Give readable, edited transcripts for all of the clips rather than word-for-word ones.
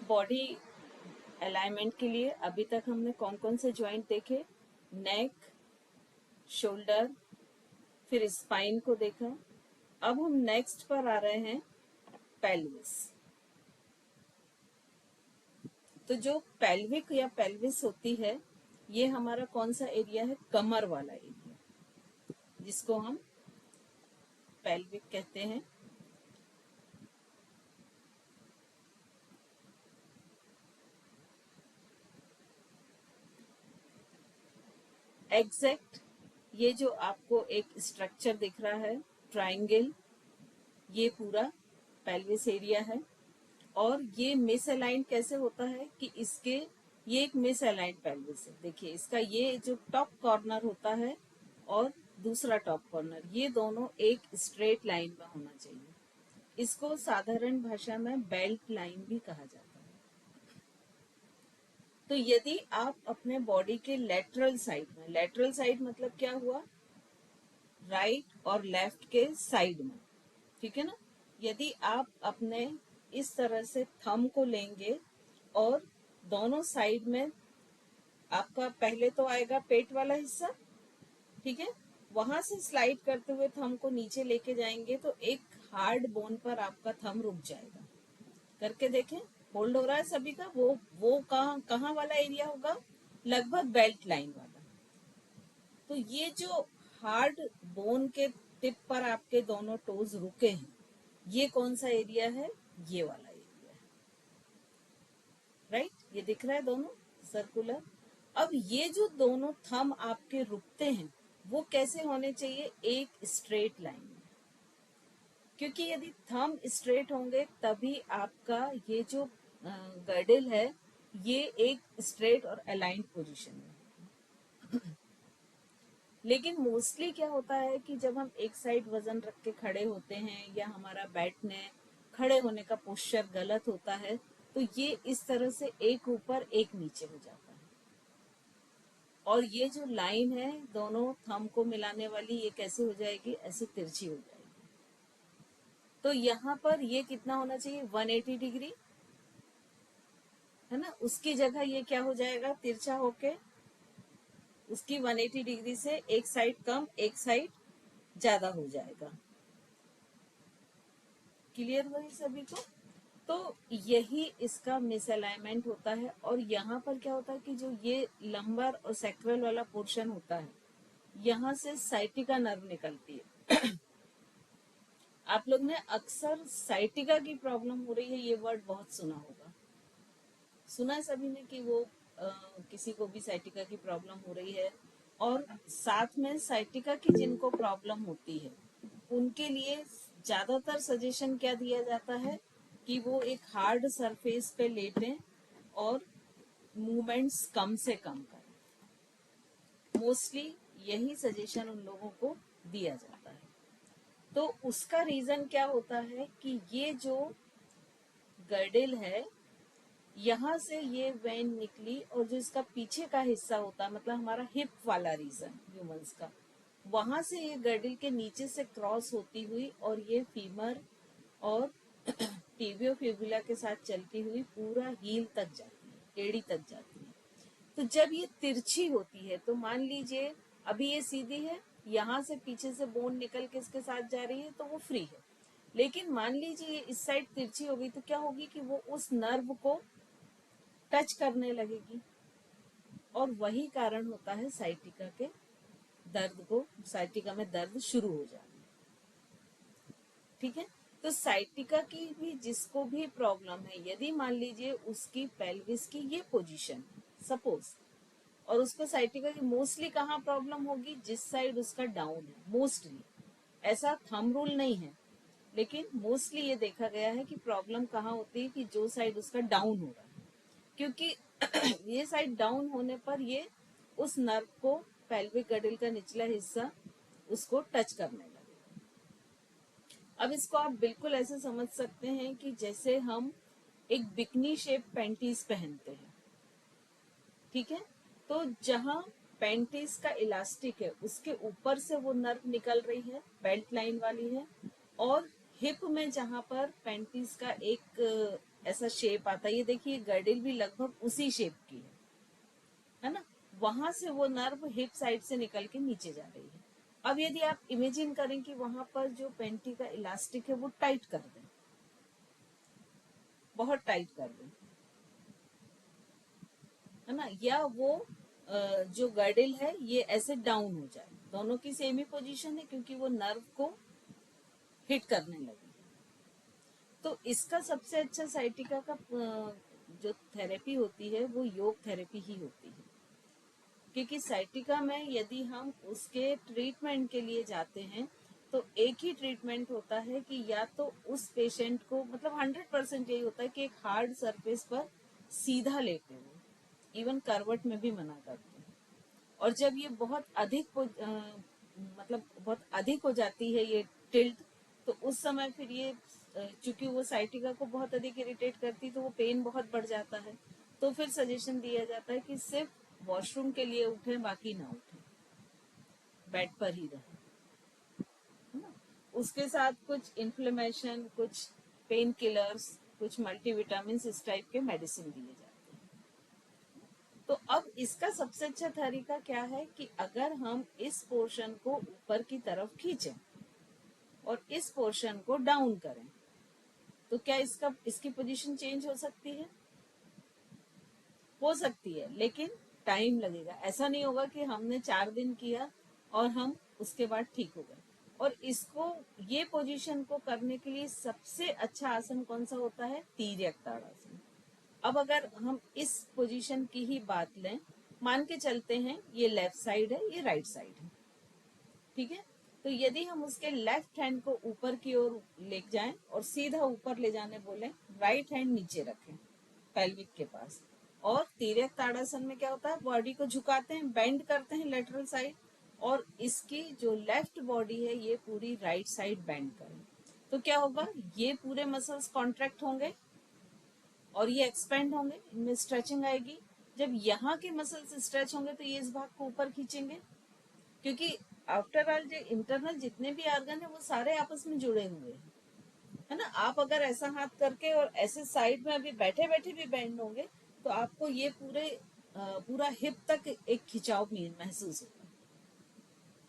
Body alignment के लिए अभी तक हमने कौन कौन से जॉइंट देखे? नेक, शोल्डर, फिर स्पाइन को देखा। अब हम नेक्स्ट पर आ रहे हैं पेल्विस। तो जो पेल्विक या पेल्विस होती है, ये हमारा कौन सा एरिया है? कमर वाला एरिया, जिसको हम पेल्विक कहते हैं। एग्जैक्ट ये जो आपको एक स्ट्रक्चर दिख रहा है ट्रायंगल, ये पूरा पेल्विस एरिया है। और ये मिसअलाइन कैसे होता है कि इसके ये एक मिसअलाइन पेल्विस है। देखिए इसका ये जो टॉप कॉर्नर होता है और दूसरा टॉप कॉर्नर, ये दोनों एक स्ट्रेट लाइन में होना चाहिए। इसको साधारण भाषा में बेल्ट लाइन भी कहा जाता है। तो यदि आप अपने बॉडी के लेटरल साइड में, लेटरल साइड मतलब क्या हुआ? राइट और लेफ्ट के साइड में, ठीक है ना? यदि आप अपने इस तरह से थंब को लेंगे और दोनों साइड में आपका पहले तो आएगा पेट वाला हिस्सा, ठीक है, वहां से स्लाइड करते हुए थंब को नीचे लेके जाएंगे तो एक हार्ड बोन पर आपका थंब रुक जाएगा। करके देखें, होल्ड हो रहा है सभी का? वो कहाँ वाला एरिया होगा? लगभग बेल्ट लाइन वाला। तो ये जो हार्ड बोन के टिप पर आपके दोनों टोज रुके हैं, ये कौन सा एरिया है? ये वाला एरिया है, राइट? ये दिख रहा है दोनों सर्कुलर। अब ये जो दोनों थंब आपके रुकते हैं, वो कैसे होने चाहिए? एक स्ट्रेट लाइन में। क्योंकि यदि थंब स्ट्रेट होंगे तभी आपका ये जो गर्डल है, ये एक स्ट्रेट और अलाइंड पोजीशन में। लेकिन मोस्टली क्या होता है कि जब हम एक साइड वजन रख के खड़े होते हैं या हमारा बैठने खड़े होने का पोस्चर गलत होता है, तो ये इस तरह से एक ऊपर एक नीचे हो जाता है। और ये जो लाइन है दोनों थंब को मिलाने वाली, ये कैसे हो जाएगी? ऐसे तिरछी हो जाएगी। तो यहाँ पर ये कितना होना चाहिए? 180 डिग्री, है ना? उसकी जगह ये क्या हो जाएगा? तिरछा होके उसकी 180 डिग्री से एक साइड कम एक साइड ज्यादा हो जाएगा। क्लियर हुआ ये सभी को? तो यही इसका मिसअलाइनमेंट होता है। और यहाँ पर क्या होता है कि जो ये लंबर और सैक्रल वाला पोर्शन होता है, यहाँ से साइटिका नर्व निकलती है। आप लोग ने अक्सर साइटिका की प्रॉब्लम हो रही है, ये वर्ड बहुत सुना होगा। सुना है सभी ने कि वो किसी को भी साइटिका की प्रॉब्लम हो रही है। और साथ में साइटिका की जिनको प्रॉब्लम होती है, उनके लिए ज्यादातर सजेशन क्या दिया जाता है कि वो एक हार्ड सरफेस पे लेटें और मूवमेंट्स कम से कम करें। मोस्टली यही सजेशन उन लोगों को दिया जाता है। तो उसका रीजन क्या होता है कि ये जो गर्डल है, यहाँ से ये वेन निकली और जो इसका पीछे का हिस्सा होता है, मतलब हमारा हिप वाला रीजन ह्यूमंस का, वहां से ये गर्डल के नीचे से क्रॉस होती हुई और ये फीमर और टिबियो फिबुला के साथ चलती हुई पूरा हील तक जाती है, एड़ी तक जाती है। तो जब ये तिरछी होती है, तो मान लीजिए अभी ये सीधी है, यहाँ से पीछे से बोन निकल के इसके साथ जा रही है तो वो फ्री है। लेकिन मान लीजिए ये इस साइड तिरछी होगी तो क्या होगी कि वो उस नर्व को टच करने लगेगी। और वही कारण होता है साइटिका के दर्द को, साइटिका में दर्द शुरू हो जाना। ठीक है? तो साइटिका की भी जिसको भी प्रॉब्लम है, यदि मान लीजिए उसकी पेल्विस की ये पोजीशन सपोज, और उसको साइटिका की मोस्टली कहाँ प्रॉब्लम होगी? जिस साइड उसका डाउन है। मोस्टली, ऐसा थंब रूल नहीं है, लेकिन मोस्टली ये देखा गया है कि प्रॉब्लम कहाँ होती है कि जो साइड उसका डाउन हो रहा है। क्योंकि ये साइड डाउन होने पर ये उस नर्व को, पेल्विक गर्डल का निचला हिस्सा, उसको टच करने लगेगा। अब इसको आप बिल्कुल ऐसे समझ सकते हैं कि जैसे हम एक बिकनी शेप पैंटीज पहनते हैं, ठीक है? तो जहां पैंटीज का इलास्टिक है उसके ऊपर से वो नर्व निकल रही है, बेल्ट लाइन वाली है, और हिप में जहां पर पैंटीज का एक ऐसा शेप आता है, ये देखिए गर्डिल भी लगभग उसी शेप की है ना। वहां से वो नर्व हिप साइड से निकल के नीचे जा रही है। अब यदि आप इमेजिन करें कि वहां पर जो पेंटी का इलास्टिक है वो टाइट कर दें, बहुत टाइट कर दें, है ना, या वो जो गर्डिल है ये ऐसे डाउन हो जाए, दोनों की सेम ही पोजीशन है क्योंकि वो नर्व को हिट करने लगी। तो इसका सबसे अच्छा साइटिका का जो थेरेपी होती है वो योग थेरेपी ही होती है, क्योंकि साइटिका में यदि हम उसके ट्रीटमेंट के लिए जाते हैं तो एक ही ट्रीटमेंट होता है कि या तो उस पेशेंट को, मतलब 100% यही होता है कि एक हार्ड सरफेस पर सीधा लेटे वो, इवन करवट में भी मना करते हैं। और जब ये बहुत अधिक मतलब बहुत अधिक हो जाती है ये टिल्ट, तो उस समय फिर ये चूंकि वो साइटिका को बहुत अधिक इरिटेट करती तो वो पेन बहुत बढ़ जाता है। तो फिर सजेशन दिया जाता है कि सिर्फ वॉशरूम के लिए उठे, बाकी ना उठे, बेड पर ही रहे, है ना। उसके साथ कुछ इन्फ्लेमेशन, कुछ पेन किलर्स, कुछ मल्टीविटामिन इस टाइप के मेडिसिन दिए जाते हैं। तो अब इसका सबसे अच्छा तरीका क्या है कि अगर हम इस पोर्शन को ऊपर की तरफ खींचें और इस पोर्शन को डाउन करें, तो क्या इसकी पोजीशन चेंज हो सकती है? हो सकती है, लेकिन टाइम लगेगा। ऐसा नहीं होगा कि हमने 4 दिन किया और हम उसके बाद ठीक हो गए। और इसको, ये पोजीशन को करने के लिए सबसे अच्छा आसन कौन सा होता है? तिर्यक ताड़ासन। अब अगर हम इस पोजीशन की ही बात लें, मान के चलते हैं ये लेफ्ट साइड है, ये राइट साइड है, ठीक है। तो यदि हम उसके लेफ्ट हैंड को ऊपर की ओर ले जाएं और सीधा ऊपर ले जाने बोले, राइट हैंड नीचे रखें पेल्विक के पास, और तिर्यक ताड़ासन में क्या होता है, बॉडी को झुकाते हैं, बेंड करते हैं लेटरल साइड, और इसकी जो लेफ्ट बॉडी है ये पूरी राइट साइड बेंड करें। तो क्या होगा, ये पूरे मसल्स कॉन्ट्रैक्ट होंगे और ये एक्सपेंड होंगे, इनमें स्ट्रेचिंग आएगी। जब यहाँ के मसल्स स्ट्रेच होंगे तो ये इस भाग को ऊपर खींचेंगे, क्योंकि आफ्टर ऑल जो इंटरनल जितने भी ऑर्गन है वो सारे आपस में जुड़े हुए हैं, है ना। आप अगर ऐसा हाथ करके और ऐसे साइड में अभी बैठे बैठे भी बेंड होंगे तो आपको ये पूरा हिप तक एक खिंचाव महसूस होगा।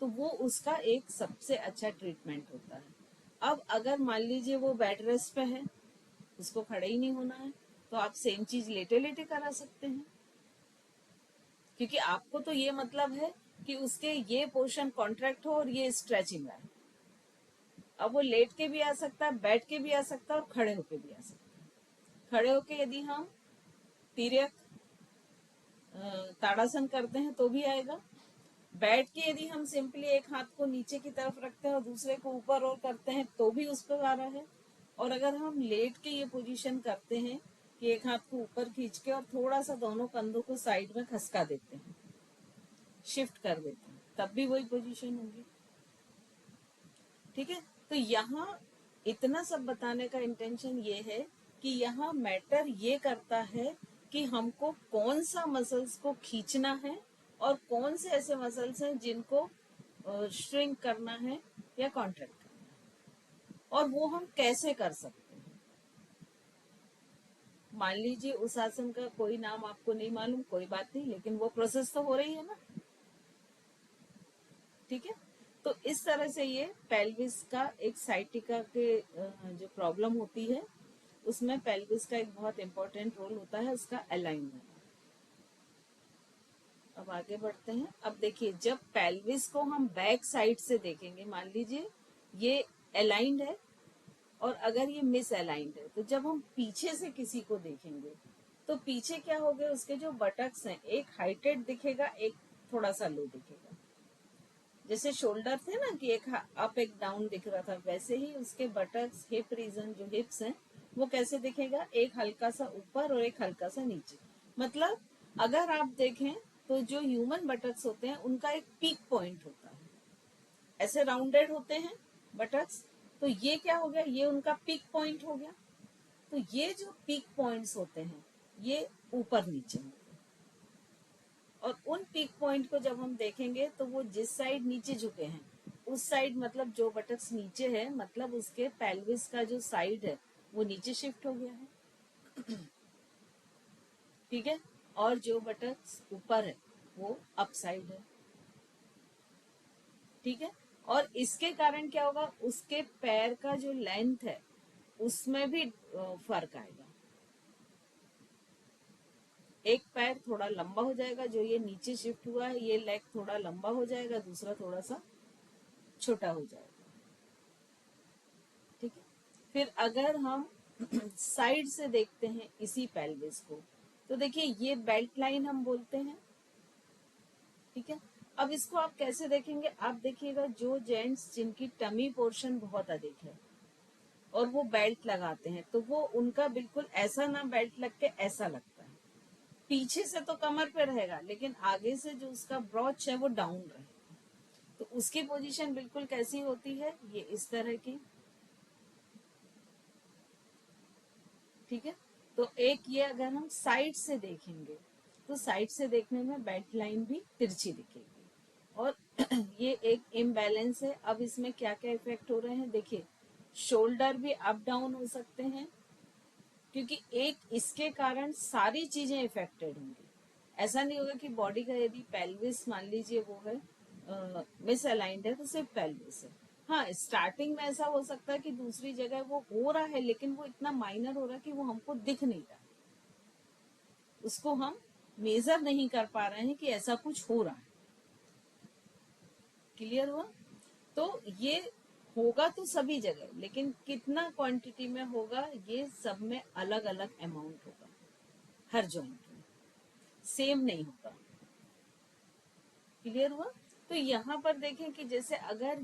तो वो उसका एक सबसे अच्छा ट्रीटमेंट होता है। अब अगर मान लीजिए वो बेड रेस्ट पे है, उसको खड़े ही नहीं होना है, तो आप सेम चीज लेटे लेटे करा सकते हैं, क्योंकि आपको तो ये मतलब है कि उसके ये पोर्शन कॉन्ट्रैक्ट हो और ये स्ट्रेचिंग आए। अब वो लेट के भी आ सकता है, बैठ के भी आ सकता है और खड़े होके भी आ सकता है। खड़े होके यदि हम तिर्यक ताड़ासन करते हैं तो भी आएगा। बैठ के यदि हम सिंपली एक हाथ को नीचे की तरफ रखते हैं और दूसरे को ऊपर और करते हैं तो भी उस पर आ रहा है। और अगर हम लेट के ये पोजीशन करते हैं कि एक हाथ को ऊपर खींच के और थोड़ा सा दोनों कंधों को साइड में खसका देते हैं, शिफ्ट कर देते हैं, तब भी वही पोजीशन होगी, ठीक है। तो यहाँ इतना सब बताने का इंटेंशन ये है कि यहाँ मैटर ये करता है कि हमको कौन सा मसल्स को खींचना है और कौन से ऐसे मसल्स हैं जिनको श्रिंक करना है या कॉन्ट्रैक्ट करना है, और वो हम कैसे कर सकते हैं। मान लीजिए उस आसन का कोई नाम आपको नहीं मालूम, कोई बात नहीं, लेकिन वो प्रोसेस तो हो रही है ना, ठीक है। तो इस तरह से ये पेल्विस का एक साइटिका के जो प्रॉब्लम होती है उसमें पेल्विस का एक बहुत इंपॉर्टेंट रोल होता है, उसका अलाइनमेंट। अब आगे बढ़ते हैं। अब देखिए, जब पेल्विस को हम बैक साइड से देखेंगे, मान लीजिए ये अलाइंड है और अगर ये मिस अलाइंड है, तो जब हम पीछे से किसी को देखेंगे तो पीछे क्या हो गए, उसके जो बटक्स हैं एक हाइटेड दिखेगा, एक थोड़ा सा लो दिखेगा। जैसे शोल्डर थे ना कि एक अप एक डाउन दिख रहा था, वैसे ही उसके बटक्स, हिप रीजन, जो हिप्स हैं वो कैसे दिखेगा, एक हल्का सा ऊपर और एक हल्का सा नीचे। मतलब अगर आप देखें तो जो ह्यूमन बटक्स होते हैं उनका एक पीक पॉइंट होता है, ऐसे राउंडेड होते हैं बटक्स। तो ये क्या हो गया, ये उनका पीक पॉइंट हो गया। तो ये जो पीक पॉइंट्स होते हैं ये ऊपर नीचे होते हैं, और उन पीक पॉइंट को जब हम देखेंगे तो वो जिस साइड नीचे झुके हैं उस साइड, मतलब जो बटक्स नीचे है, मतलब उसके पेल्विस का जो साइड है वो नीचे शिफ्ट हो गया है। ठीक है, और जो बटक्स ऊपर है वो अप साइड है। ठीक है, और इसके कारण क्या होगा, उसके पैर का जो लेंथ है उसमें भी फर्क आएगा। एक पैर थोड़ा लंबा हो जाएगा, जो ये नीचे शिफ्ट हुआ है, ये लेग थोड़ा लंबा हो जाएगा, दूसरा थोड़ा सा छोटा हो जाएगा। ठीक है, फिर अगर हम साइड से देखते हैं इसी पेल्विस को, तो देखिए ये बेल्ट लाइन हम बोलते हैं। ठीक है, अब इसको आप कैसे देखेंगे, आप देखिएगा जो जेंट्स जिनकी टमी पोर्शन बहुत अधिक है और वो बेल्ट लगाते हैं, तो वो उनका बिल्कुल ऐसा ना बेल्ट लग के ऐसा लगता है। पीछे से तो कमर पे रहेगा, लेकिन आगे से जो उसका ब्रॉच है वो डाउन रहेगा। तो उसकी पोजीशन बिल्कुल कैसी होती है, ये इस तरह की। ठीक है, तो एक ये अगर हम साइड से देखेंगे, तो साइड से देखने में बेल्ट लाइन भी तिरछी दिखेगी। और ये एक इम्बैलेंस है। अब इसमें क्या क्या इफेक्ट हो रहे हैं, देखिए शोल्डर भी अप डाउन हो सकते हैं, क्योंकि एक इसके कारण सारी चीजें इफेक्टेड होंगी। ऐसा नहीं होगा कि बॉडी का यदि पेल्विस मान लीजिए वो है मिस अलाइंड है तो सिर्फ पेल्विस है। हाँ, स्टार्टिंग में ऐसा हो सकता है कि दूसरी जगह वो हो रहा है, लेकिन वो इतना माइनर हो रहा है कि वो हमको दिख नहीं रहा, उसको हम मेजर नहीं कर पा रहे हैं कि ऐसा कुछ हो रहा है। क्लियर हुआ? तो ये होगा तो सभी जगह, लेकिन कितना क्वांटिटी में होगा ये सब में अलग अलग अमाउंट होगा, हर जॉइंट में सेम नहीं होगा। क्लियर हुआ? तो यहाँ पर देखें कि जैसे अगर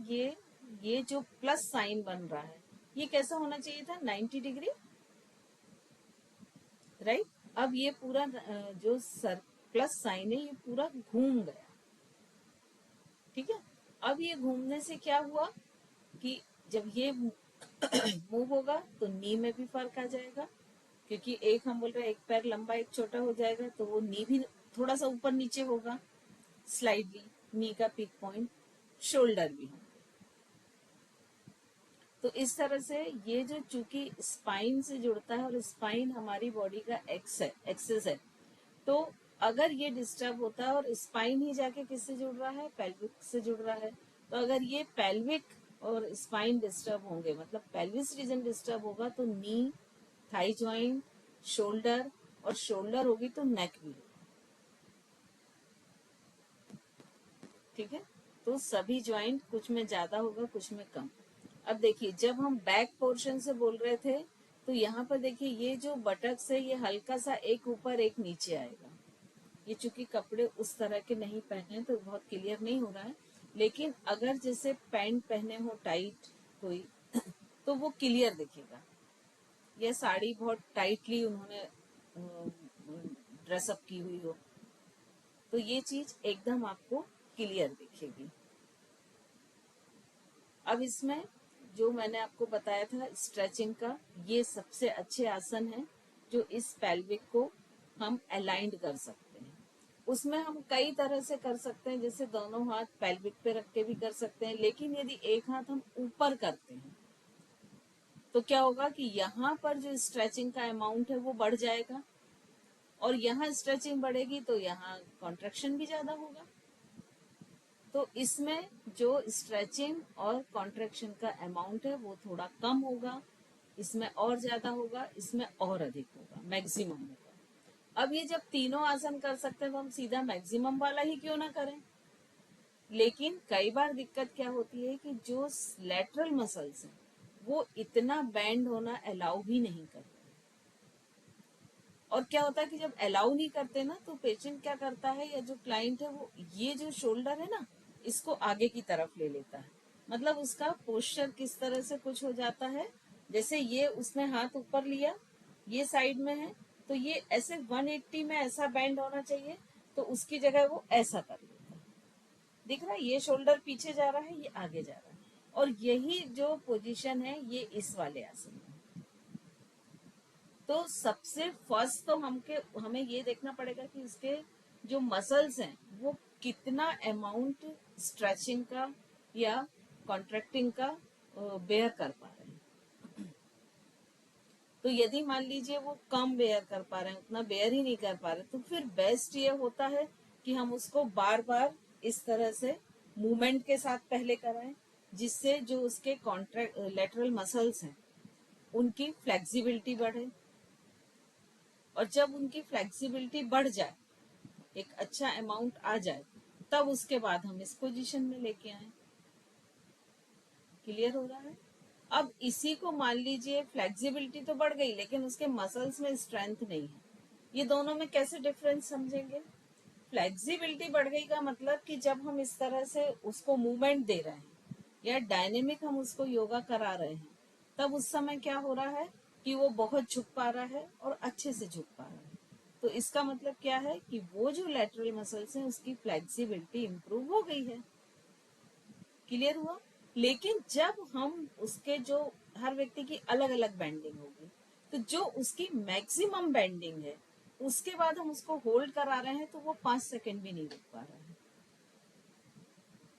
ये जो प्लस साइन बन रहा है, ये कैसा होना चाहिए था, 90 डिग्री, राइट। अब ये पूरा जो सर प्लस साइन है ये पूरा घूम गया। ठीक है, अब ये घूमने से क्या हुआ कि जब ये मूव होगा तो नी में भी फर्क आ जाएगा, क्योंकि एक हम बोल रहे हैं एक पैर लंबा एक छोटा हो जाएगा, तो वो नी भी थोड़ा सा ऊपर नीचे होगा स्लाइडली, नी का पीक पॉइंट, शोल्डर भी होंगे। तो इस तरह से ये जो चूंकि स्पाइन से जुड़ता है और स्पाइन हमारी बॉडी का एक्सेस है, तो अगर ये डिस्टर्ब होता है और स्पाइन ही जाके किससे जुड़ रहा है, पेल्विक से जुड़ रहा है, तो अगर ये पेल्विक और स्पाइन डिस्टर्ब होंगे, मतलब पेल्विस रीजन डिस्टर्ब होगा, तो नी, थाई ज्वाइंट, शोल्डर, और शोल्डर होगी तो नेक भी होगा। ठीक है, तो सभी ज्वाइंट कुछ में ज्यादा होगा कुछ में कम। अब देखिए जब हम बैक पोर्शन से बोल रहे थे, तो यहाँ पर देखिए ये जो बटक्स है ये हल्का सा एक ऊपर एक नीचे आएगा। ये चूंकि कपड़े उस तरह के नहीं पहने तो बहुत क्लियर नहीं हो रहा है, लेकिन अगर जैसे पैंट पहने हो टाइट कोई तो वो क्लियर दिखेगा। या साड़ी बहुत टाइटली उन्होंने ड्रेसअप की हुई हो, तो ये चीज एकदम आपको क्लियर दिखेगी। अब इसमें जो मैंने आपको बताया था स्ट्रेचिंग का, ये सबसे अच्छे आसन है जो इस पेल्विक को हम अलाइंड कर सकते हैं। उसमें हम कई तरह से कर सकते हैं, जैसे दोनों हाथ पेल्विक पे रख के भी कर सकते हैं, लेकिन यदि एक हाथ हम ऊपर करते हैं तो क्या होगा कि यहाँ पर जो स्ट्रेचिंग का अमाउंट है वो बढ़ जाएगा, और यहाँ स्ट्रेचिंग बढ़ेगी तो यहाँ कॉन्ट्रेक्शन भी ज्यादा होगा। तो इसमें जो स्ट्रेचिंग और कॉन्ट्रेक्शन का अमाउंट है वो थोड़ा कम होगा, इसमें और ज्यादा होगा, इसमें और अधिक होगा, मैक्सिमम होगा। अब ये जब तीनों आसन कर सकते हैं तो हम सीधा मैक्सिमम वाला ही क्यों ना करें। लेकिन कई बार दिक्कत क्या होती है कि जो लेटरल मसल्स हैं वो इतना बैंड होना अलाउ भी नहीं करते, और क्या होता है कि जब अलाउ नहीं करते ना तो पेशेंट क्या करता है या जो क्लाइंट है वो ये जो शोल्डर है ना इसको आगे की तरफ ले लेता है। मतलब उसका पोस्चर किस तरह से कुछ हो जाता है, जैसे ये उसने हाथ ऊपर लिया, ये साइड में है, तो ये ऐसे 180 में ऐसा बैंड होना चाहिए, तो उसकी जगह वो ऐसा कर लेता है। दिख रहा है, ये शोल्डर पीछे जा रहा है, ये आगे जा रहा है, और यही जो पोजीशन है ये इस वाले आसन में। तो सबसे फर्स्ट तो हमें ये देखना पड़ेगा कि उसके जो मसल्स हैं वो कितना अमाउंट स्ट्रेचिंग का या कॉन्ट्रैक्टिंग का बेयर कर पा रहे हैं। तो यदि मान लीजिए वो कम बेयर कर पा रहे हैं, उतना बेयर ही नहीं कर पा रहे, तो फिर बेस्ट ये होता है कि हम उसको बार बार इस तरह से मूवमेंट के साथ पहले कराएं, जिससे जो उसके कॉन्ट्रैक्ट लेटरल मसल्स हैं उनकी फ्लेक्सिबिलिटी बढ़े। और जब उनकी फ्लेक्सिबिलिटी बढ़ जाए, एक अच्छा अमाउंट आ जाए, तब उसके बाद हम इस पोजीशन में लेके आए। क्लियर हो रहा है? अब इसी को मान लीजिए फ्लेक्सिबिलिटी तो बढ़ गई लेकिन उसके मसल्स में स्ट्रेंथ नहीं है, ये दोनों में कैसे डिफरेंस समझेंगे? फ्लेक्सिबिलिटी बढ़ गई का मतलब कि जब हम इस तरह से उसको मूवमेंट दे रहे हैं या डायनेमिक हम उसको योगा करा रहे हैं, तब उस समय क्या हो रहा है कि वो बहुत झुक पा रहा है और अच्छे से झुक पा रहा है। तो इसका मतलब क्या है कि वो जो लेटरल मसल्स हैं उसकी फ्लेक्सिबिलिटी इंप्रूव हो गई है। क्लियर हुआ? लेकिन जब हम उसके जो हर व्यक्ति की अलग अलग बेंडिंग होगी, तो जो उसकी मैक्सिमम बेंडिंग है उसके बाद हम उसको होल्ड करा रहे हैं, तो वो 5 सेकंड भी नहीं रुक पा रहा है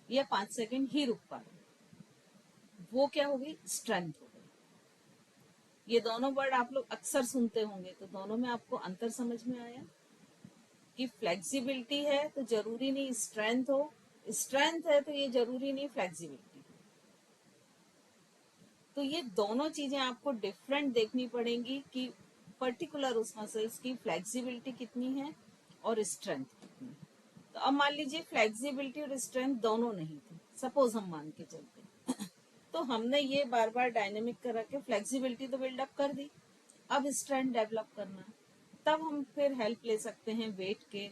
या 5 सेकंड ही रुक पा रहा है। वो क्या हो गई? स्ट्रेंथ हो गई। ये दोनों वर्ड आप लोग अक्सर सुनते होंगे, तो दोनों में आपको अंतर समझ में आया कि फ्लेक्सिबिलिटी है तो जरूरी नहीं स्ट्रेंथ हो, स्ट्रेंथ है तो ये जरूरी नहीं फ्लेक्सिबिलिटी। तो ये दोनों चीजें आपको डिफरेंट देखनी पड़ेंगी कि पर्टिकुलर उस मसल्स की फ्लेक्सिबिलिटी कितनी है और स्ट्रेंथ कितनी है। तो अब मान लीजिए फ्लेक्सिबिलिटी और स्ट्रेंथ दोनों नहीं थी, सपोज हम मान के चलते तो हमने ये बार बार डायनेमिक करा के फ्लेक्सिबिलिटी तो बिल्डअप कर दी, अब स्ट्रेंथ डेवलप करना है। तब हम फिर हेल्प ले सकते हैं वेट के,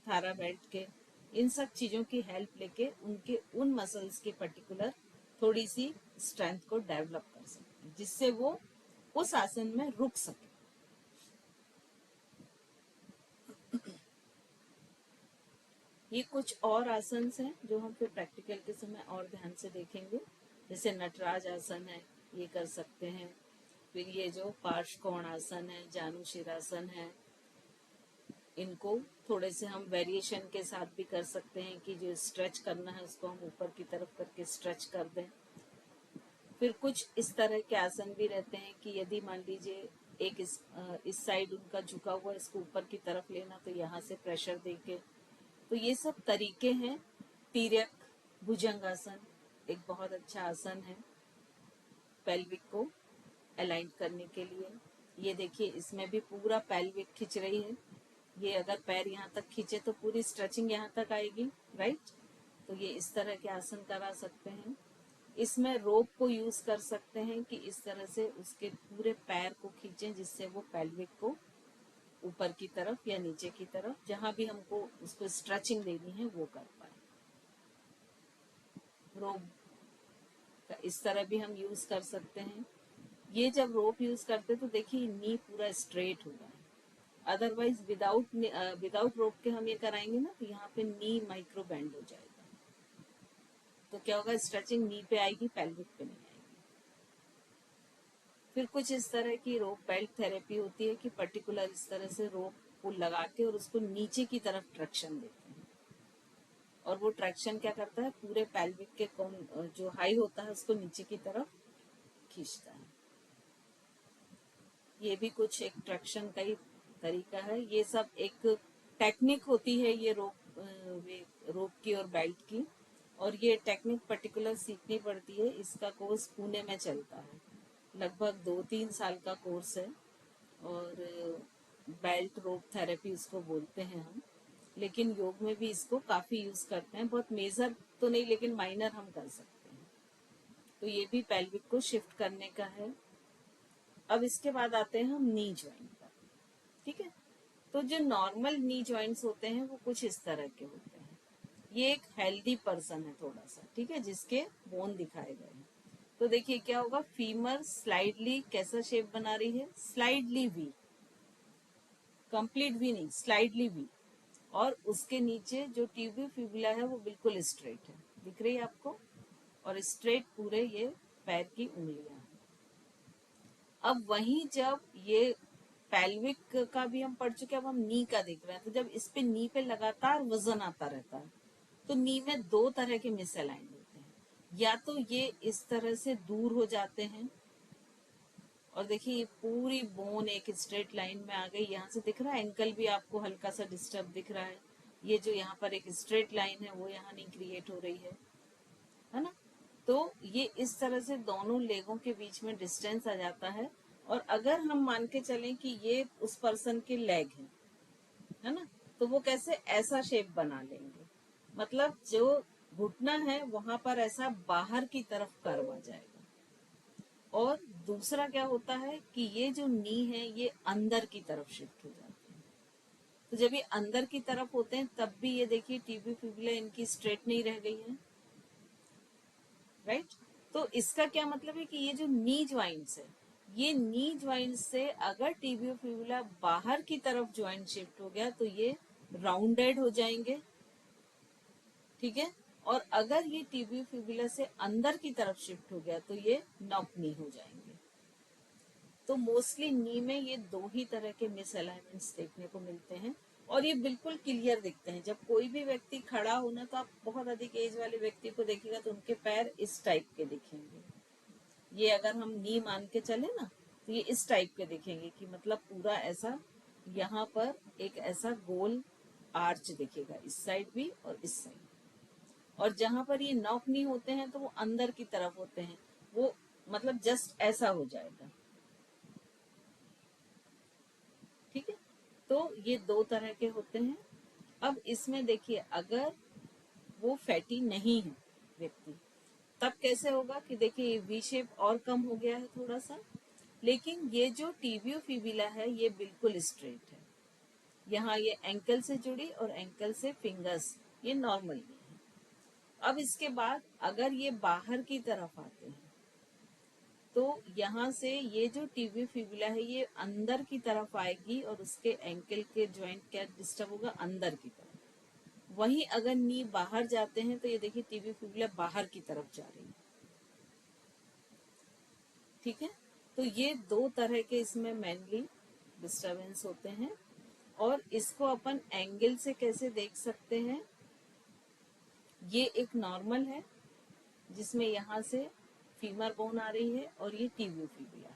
थारा बेल्ट के, इन सब चीजों की हेल्प लेके उनके उन मसल्स के पर्टिकुलर थोड़ी सी स्ट्रेंथ को डेवलप कर सकते हैं, जिससे वो उस आसन में रुक सके। ये कुछ और आसन हैं जो हम फिर प्रैक्टिकल के समय और ध्यान से देखेंगे। जैसे नटराज आसन है, ये कर सकते हैं। फिर ये जो पार्श्वकोण आसन है, जानुशिरासन है, इनको थोड़े से हम वेरिएशन के साथ भी कर सकते हैं कि जो स्ट्रेच करना है उसको हम ऊपर की तरफ करके स्ट्रेच कर दें। फिर कुछ इस तरह के आसन भी रहते हैं कि यदि मान लीजिए एक इस साइड उनका झुका हुआ, इसको ऊपर की तरफ लेना, तो यहाँ से प्रेशर देके। तो ये सब तरीके हैं। तिर्यक भुजंगासन एक बहुत अच्छा आसन है पेल्विक को अलाइन करने के लिए। ये देखिए इसमें भी पूरा पेल्विक खिंच रही है, ये अगर पैर यहाँ तक खींचे तो पूरी स्ट्रेचिंग यहाँ तक आएगी, राइट? तो ये इस तरह के आसन करा सकते हैं। इसमें रोप को यूज कर सकते हैं कि इस तरह से उसके पूरे पैर को खींचें, जिससे वो पेल्विक को ऊपर की तरफ या नीचे की तरफ जहां भी हमको उसको स्ट्रेचिंग देनी है वो कर पाए। रोप का इस तरह भी हम यूज कर सकते हैं। ये जब रोप यूज करते तो देखिए नी पूरा स्ट्रेट होगा, अदरवाइज विदाउट रोप के हम ये कराएंगे ना तो यहाँ पे नी माइक्रो बेंड हो जाएगा। तो क्या होगा? स्ट्रेचिंग नी पे आएगी, पेल्विक पे नहीं आएगी। फिर कुछ इस तरह की रोप बेल्ट थेरेपी होती है कि पर्टिकुलर इस तरह से रोप को लगा के और उसको नीचे की तरफ ट्रैक्शन देते हैं, और वो ट्रैक्शन क्या करता है? पूरे पेल्विक के कोन जो हाई होता है उसको नीचे की तरफ खींचता है। ये भी कुछ एक ट्रैक्शन का ही तरीका है। ये सब एक टेक्निक होती है ये रोप की और बेल्ट की, और ये टेक्निक पर्टिकुलर सीखनी पड़ती है। इसका कोर्स पुणे में चलता है, लगभग 2-3 साल का कोर्स है, और बेल्ट रोप थेरेपी उसको बोलते हैं हम। लेकिन योग में भी इसको काफी यूज करते हैं, बहुत मेजर तो नहीं लेकिन माइनर हम कर सकते हैं। तो ये भी पेल्विक को शिफ्ट करने का है। अब इसके बाद आते हैं हम नी ज्वाइंट पर। ठीक है, तो जो नॉर्मल नी ज्वाइंट्स होते हैं वो कुछ इस तरह के होते हैं। ये एक हेल्दी पर्सन है थोड़ा सा, ठीक है, जिसके बोन दिखाए गए हैं। तो देखिए क्या होगा? फीमर स्लाइडली कैसा शेप बना रही है? स्लाइडली वी, कंप्लीट वी नहीं, स्लाइडली वी। और उसके नीचे जो ट्यूबियो फिबुला है वो बिल्कुल स्ट्रेट है, दिख रही है आपको? और स्ट्रेट पूरे ये पैर की उंगलियां हैं। अब वहीं जब ये पेल्विक का भी हम पढ़ चुके, अब हम नी का देख रहे हैं। तो जब इस पे नी पे लगातार वजन आता रहता है तो नी में दो तरह के मिसअलाइन होते हैं। या तो ये इस तरह से दूर हो जाते हैं और देखिए ये पूरी बोन एक स्ट्रेट लाइन में आ गई। यहाँ से दिख रहा है एंकल भी आपको हल्का सा डिस्टर्ब दिख रहा है। ये जो यहाँ पर एक स्ट्रेट लाइन है वो यहाँ नहीं क्रिएट हो रही है ना। तो ये इस तरह से दोनों लेगों के बीच में डिस्टेंस आ जाता है। और अगर हम मान के चलें कि ये उस पर्सन के लेग है ना, तो वो कैसे ऐसा शेप बना लेंगे, मतलब जो घुटना है वहां पर ऐसा बाहर की तरफ कर्व आ जाएगा। और दूसरा क्या होता है कि ये जो नी है ये अंदर की तरफ शिफ्ट हो जाती है। तो जब ये अंदर की तरफ होते हैं तब भी ये देखिए टीबी फिबुला इनकी स्ट्रेट नहीं रह गई है, राइट। तो इसका क्या मतलब है कि ये जो नी ज्वाइंट्स है, ये नी ज्वाइंट से अगर टीबियो फिबुला बाहर की तरफ ज्वाइंट शिफ्ट हो गया तो ये राउंडेड हो जाएंगे, ठीक है। और अगर ये टीबियो फिबुला से अंदर की तरफ शिफ्ट हो गया तो ये नॉक नी हो जाएंगे। तो मोस्टली नी में ये दो ही तरह के मिस अलाइनमेंट्स देखने को मिलते हैं और ये बिल्कुल क्लियर दिखते हैं। जब कोई भी व्यक्ति खड़ा हो ना, तो आप बहुत अधिक एज वाले व्यक्ति को देखिएगा तो उनके पैर इस टाइप के दिखेंगे। ये अगर हम नी मान के चले ना तो ये इस टाइप के दिखेंगे कि मतलब पूरा ऐसा यहाँ पर एक ऐसा गोल आर्च दिखेगा, इस साइड भी और इस साइड। और जहां पर ये नॉक नी होते हैं तो वो अंदर की तरफ होते हैं, वो मतलब जस्ट ऐसा हो जाएगा, ठीक है। तो ये दो तरह के होते हैं। अब इसमें देखिए अगर वो फैटी नहीं है व्यक्ति, तब कैसे होगा कि देखिए ये वी शेप और कम हो गया है थोड़ा सा, लेकिन ये जो टीबियो फिबिला है ये बिल्कुल स्ट्रेट है। यहाँ ये एंकल से जुड़ी और एंकल से फिंगर्स ये नॉर्मल है। अब इसके बाद अगर ये बाहर की तरफ आते हैं तो यहाँ से ये जो टीबियो फिबुला है ये अंदर की तरफ आएगी और उसके एंकल के जॉइंट क्या डिस्टर्ब होगा, अंदर की तरफ। वहीं अगर नी बाहर जाते हैं तो ये देखिए टीबियो फिबुला बाहर की तरफ जा रही है, ठीक है। तो ये दो तरह के इसमें मेनली डिस्टरबेंस होते हैं। और इसको अपन एंगल से कैसे देख सकते हैं, ये एक नॉर्मल है जिसमें यहाँ से फीमर बोन आ रही है और ये टीबियो फिबुला है,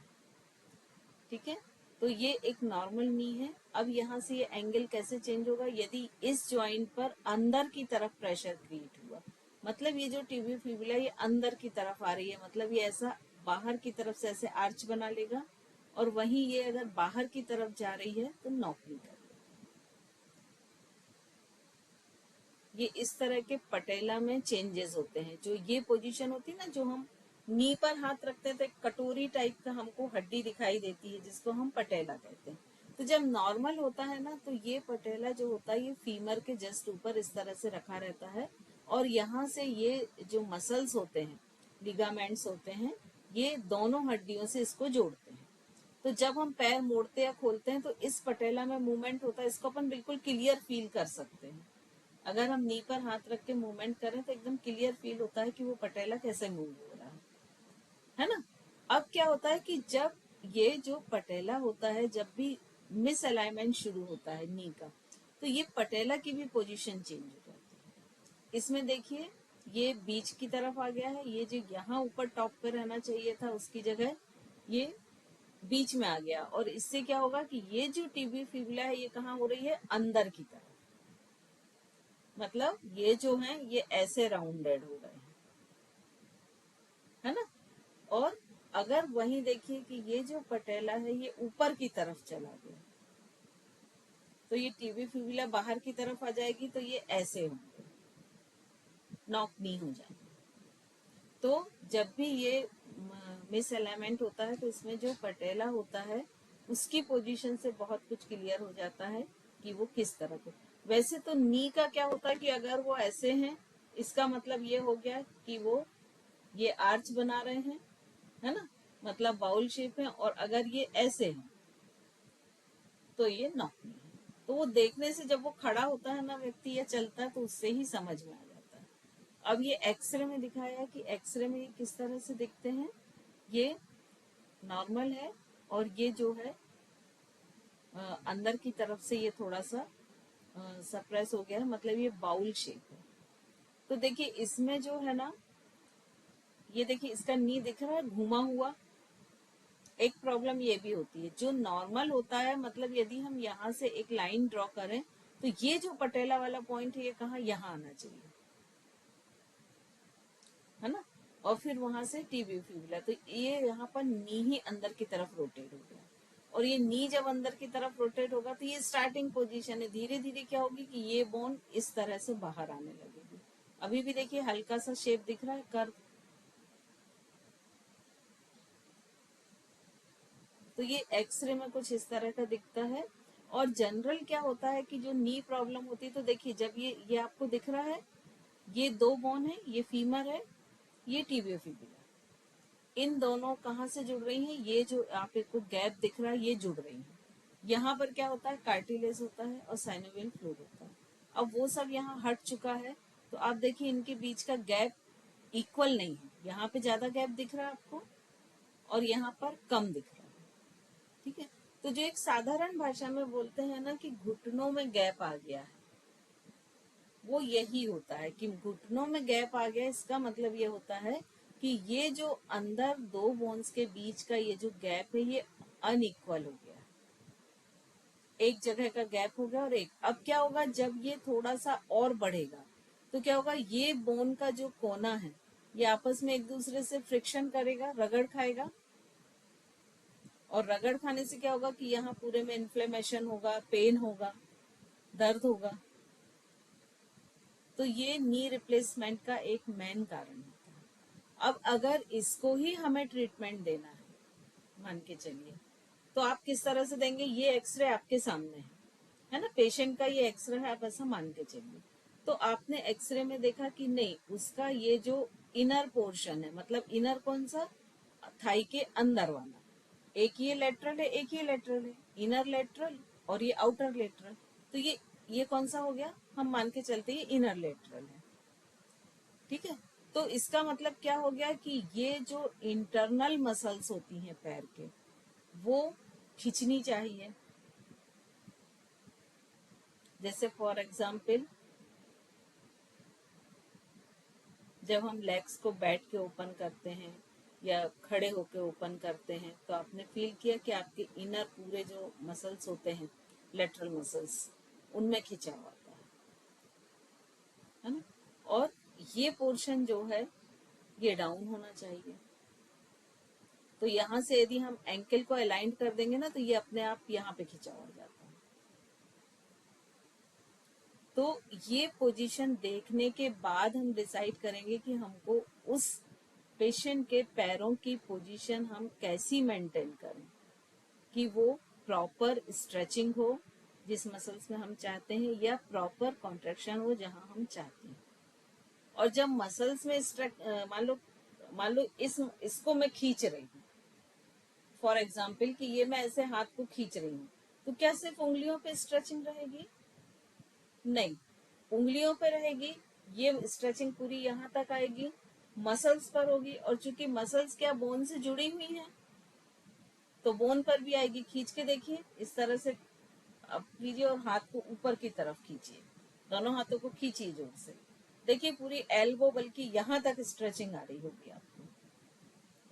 ठीक है। तो ये एक नॉर्मल नी है। अब यहाँ से ये एंगल कैसे चेंज होगा, यदि इस ज्वाइंट पर अंदर की तरफ प्रेशर क्रिएट हुआ, मतलब ये जो टिबियो फिबुला ये अंदर की तरफ आ रही है, मतलब ये ऐसा बाहर की तरफ से ऐसे आर्च बना लेगा। और वहीं ये अगर बाहर की तरफ जा रही है तो नॉक नहीं कर। ये इस तरह के पटेला में चेंजेस होते हैं। जो ये पोजीशन होती है ना, जो हम नी पर हाथ रखते हैं तो एक कटोरी टाइप का हमको हड्डी दिखाई देती है जिसको हम पटेला कहते हैं। तो जब नॉर्मल होता है ना तो ये पटेला जो होता है ये फीमर के जस्ट ऊपर इस तरह से रखा रहता है और यहाँ से ये जो मसल्स होते हैं, लिगामेंट्स होते हैं, ये दोनों हड्डियों से इसको जोड़ते हैं। तो जब हम पैर मोड़ते या खोलते हैं तो इस पटेला में मूवमेंट होता है, इसको अपन बिल्कुल क्लियर फील कर सकते हैं। अगर हम नी पर हाथ रख के मूवमेंट करें तो एकदम क्लियर फील होता है कि वो पटेला कैसे मूव हो रहा है ना। अब क्या होता है कि जब ये जो पटेला होता है, जब भी मिस अलाइनमेंट शुरू होता है नी का, तो ये पटेला की भी पोजीशन चेंज हो जाती है। इसमें देखिए ये बीच की तरफ आ गया है, ये जो यहाँ ऊपर टॉप पे रहना चाहिए था उसकी जगह ये बीच में आ गया। और इससे क्या होगा कि ये जो टीबी फिबुला है ये कहाँ हो रही है, अंदर की तरफ। मतलब ये जो है ये ऐसे राउंडेड हो गए हैं, है ना। और अगर वहीं देखिए कि ये जो पटेला है ये ऊपर की तरफ चला गया तो ये टीबी फिबुला बाहर की तरफ आ जाएगी, तो ये ऐसे होंगे, नॉक नहीं हो जाएंगे। तो जब भी ये मिस अलाइनमेंट होता है तो इसमें जो पटेला होता है उसकी पोजीशन से बहुत कुछ क्लियर हो जाता है कि वो किस तरह के। वैसे तो नी का क्या होता है कि अगर वो ऐसे हैं इसका मतलब ये हो गया कि वो ये आर्च बना रहे हैं, है ना, मतलब बाउल शेप है। और अगर ये ऐसे हैं तो ये नॉक नहीं है। तो वो देखने से जब वो खड़ा होता है ना व्यक्ति या चलता है तो उससे ही समझ में आ जाता है। अब ये एक्सरे में दिखाया है कि एक्सरे में ये किस तरह से दिखते हैं, ये नॉर्मल है और ये जो है अंदर की तरफ से ये थोड़ा सा सप्रेस हो गया है, मतलब ये बाउल शेप है। तो देखिए इसमें जो है ना, ये देखिए इसका नी दिख रहा है घुमा हुआ एक प्रॉब्लम ये भी होती है, जो नॉर्मल होता है, मतलब यदि हम यहाँ से एक लाइन ड्रॉ करें तो ये जो पटेला वाला पॉइंट है ये कहाँ, यहाँ आना चाहिए, है ना। और फिर वहां से टीबियो फिबुला, तो ये यहाँ पर नी ही अंदर की तरफ रोटेट हो गया, और ये नी जब अंदर की तरफ रोटेट होगा तो ये स्टार्टिंग पोजीशन है। धीरे धीरे क्या होगी कि ये बोन इस तरह से बाहर आने लगेगी। अभी भी देखिए हल्का सा शेप दिख रहा है, कर्व। तो ये एक्सरे में कुछ इस तरह का दिखता है। और जनरल क्या होता है कि जो नी प्रॉब्लम होती है, तो देखिए जब ये आपको दिख रहा है, ये दो बोन है, ये फीमर है, ये टिबियो फिबुला, इन दोनों कहाँ से जुड़ रही हैं, ये जो आपको गैप दिख रहा है ये जुड़ रही है। यहाँ पर क्या होता है, कार्टिलेज होता है और साइनोवियल फ्लूइड होता है। अब वो सब यहाँ हट चुका है, तो आप देखिए इनके बीच का गैप इक्वल नहीं है, यहाँ पे ज्यादा गैप दिख रहा है आपको और यहाँ पर कम दिख रहा है। ठीक है, तो जो एक साधारण भाषा में बोलते हैं ना कि घुटनों में गैप आ गया है, वो यही होता है कि घुटनों में गैप आ गया। इसका मतलब ये होता है कि ये जो अंदर दो बोन्स के बीच का ये जो गैप है ये अनइक्वल हो गया, एक जगह का गैप हो गया। और एक अब क्या होगा, जब ये थोड़ा सा और बढ़ेगा तो क्या होगा, ये बोन का जो कोना है ये आपस में एक दूसरे से फ्रिक्शन करेगा, रगड़ खाएगा, और रगड़ खाने से क्या होगा कि यहाँ पूरे में इन्फ्लेमेशन होगा, पेन होगा, दर्द होगा। तो ये नी रिप्लेसमेंट का एक मेन कारण होता है। अब अगर इसको ही हमें ट्रीटमेंट देना है, मान के चलिए, तो आप किस तरह से देंगे, ये एक्सरे आपके सामने है ना, पेशेंट का ये एक्सरे है, आप ऐसा मान के चलिए। तो आपने एक्सरे में देखा कि नहीं, उसका ये जो इनर पोर्शन है, मतलब इनर कौन सा, थाई के अंदर वाला, एक ये लेटरल है, एक ये लेटरल है, इनर लेटरल और ये आउटर लेटरल। तो ये कौन सा हो गया, हम मान के चलते ये इनर लेटरल है। ठीक है, तो इसका मतलब क्या हो गया कि ये जो इंटरनल मसल्स होती हैं पैर के, वो खींचनी चाहिए। जैसे फॉर एग्जाम्पल जब हम लेग्स को बैठ के ओपन करते हैं या खड़े होके ओपन करते हैं, तो आपने फील किया कि आपके इनर पूरे जो मसल्स होते हैं, लेटरल मसल्स, उनमें खिंचाव आता है ना। और ये पोर्शन जो है ये डाउन होना चाहिए। तो यहाँ से यदि हम एंकल को अलाइन कर देंगे ना, तो ये अपने आप यहाँ पे खिंचाव हो जाता है। तो ये पोजीशन देखने के बाद हम डिसाइड करेंगे कि हमको उस पेशेंट के पैरों की पोजीशन हम कैसी मेंटेन करें कि वो प्रॉपर स्ट्रेचिंग हो जिस मसल्स में हम चाहते हैं, या प्रॉपर कॉन्ट्रेक्शन हो जहां हम चाहते हैं। और जब मसल्स में मान लो इसको मैं खींच रही हूँ, फॉर एग्जाम्पल कि ये मैं ऐसे हाथ को खींच रही हूँ, तो क्या सिर्फ उंगलियों पे स्ट्रेचिंग रहेगी, नहीं, उंगलियों पे रहेगी, ये स्ट्रेचिंग पूरी यहाँ तक आएगी, मसल्स पर होगी, और चूंकि मसल्स क्या बोन से जुड़ी हुई हैं, तो बोन पर भी आएगी। खींच के देखिए इस तरह से, अब कीजिए और हाथ को ऊपर की तरफ खींचिए, दोनों हाथों को खींचिए जोर से, देखिए पूरी एल्बो बल्कि यहाँ तक स्ट्रेचिंग आ रही होगी आपको,